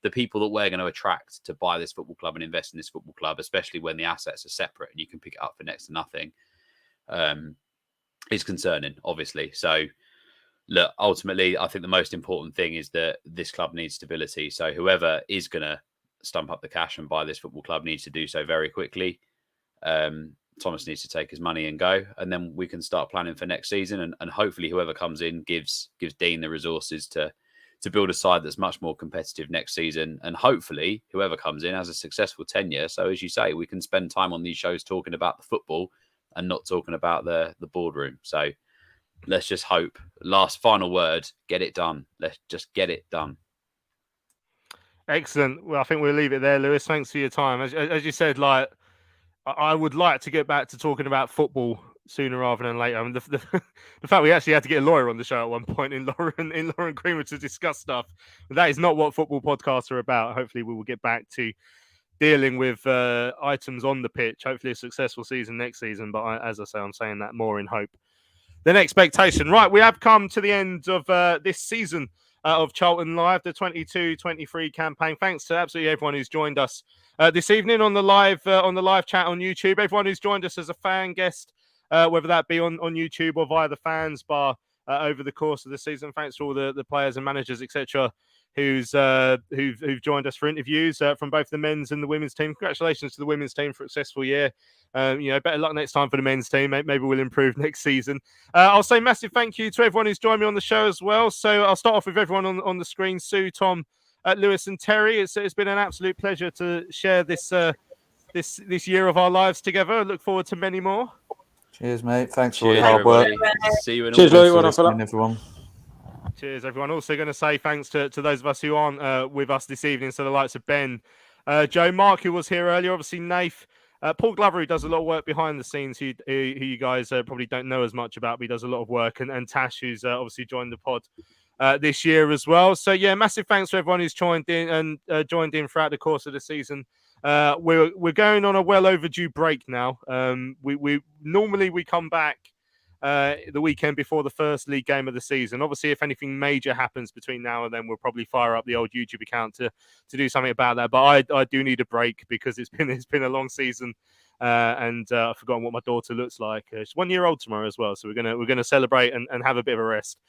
the people that we're going to attract to buy this football club and invest in this football club, especially when the assets are separate and you can pick it up for next to nothing, is concerning, obviously. So look, ultimately, I think the most important thing is that this club needs stability. So whoever is going to stump up the cash and buy this football club needs to do so very quickly. Thomas needs to take his money and go, and then we can start planning for next season. And hopefully whoever comes in gives Dean the resources to build a side that's much more competitive next season. And hopefully whoever comes in has a successful tenure. So as you say, we can spend time on these shows talking about the football and not talking about the boardroom. So let's just hope. Final word, get it done. Let's just get it done. Excellent. Well, I think we'll leave it there, Lewis. Thanks for your time. As you said, like, I would like to get back to talking about football sooner rather than later. I mean, the fact we actually had to get a lawyer on the show at one point in Lauren Creamer to discuss stuff, that is not what football podcasts are about. Hopefully we will get back to dealing with items on the pitch. Hopefully a successful season next season. But as I say, I'm saying that more in hope than expectation. Right, we have come to the end of this season of Charlton Live, the 22-23 campaign. Thanks to absolutely everyone who's joined us this evening on the live chat on YouTube. Everyone who's joined us as a fan guest, whether that be on YouTube or via the fans bar over the course of the season. Thanks to all the players and managers, etc., who've joined us for interviews from both the men's and the women's team. Congratulations to the women's team for a successful year. Better luck next time for the men's team. Maybe we'll improve next season. I'll say massive thank you to everyone who's joined me on the show as well. So I'll start off with everyone on the screen: Sue, Tom, Lewis, and Terry. It's been an absolute pleasure to share this year of our lives together. I look forward to many more. Cheers, mate. Thanks for all your hard work. See you in Cheers, everyone. Cheers, everyone. Also going to say thanks to those of us who aren't with us this evening. So the likes of Ben, Joe, Mark, who was here earlier, obviously Nath, Paul Glover, who does a lot of work behind the scenes, who you guys probably don't know as much about, but he does a lot of work, and Tash, who's obviously joined the pod this year as well. So yeah, massive thanks to everyone who's joined in throughout the course of the season. We're going on a well overdue break now. We normally come back the weekend before the first league game of the season. Obviously, if anything major happens between now and then, we'll probably fire up the old YouTube account to do something about that. But I do need a break because it's been a long season, and I've forgotten what my daughter looks like. She's 1 year old tomorrow as well, so we're gonna celebrate and have a bit of a rest.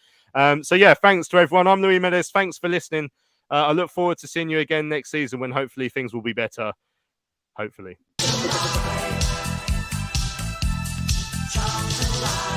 So yeah, thanks to everyone. I'm Louis Mendes. Thanks for listening. I look forward to seeing you again next season when hopefully things will be better. Hopefully. Charlton Live.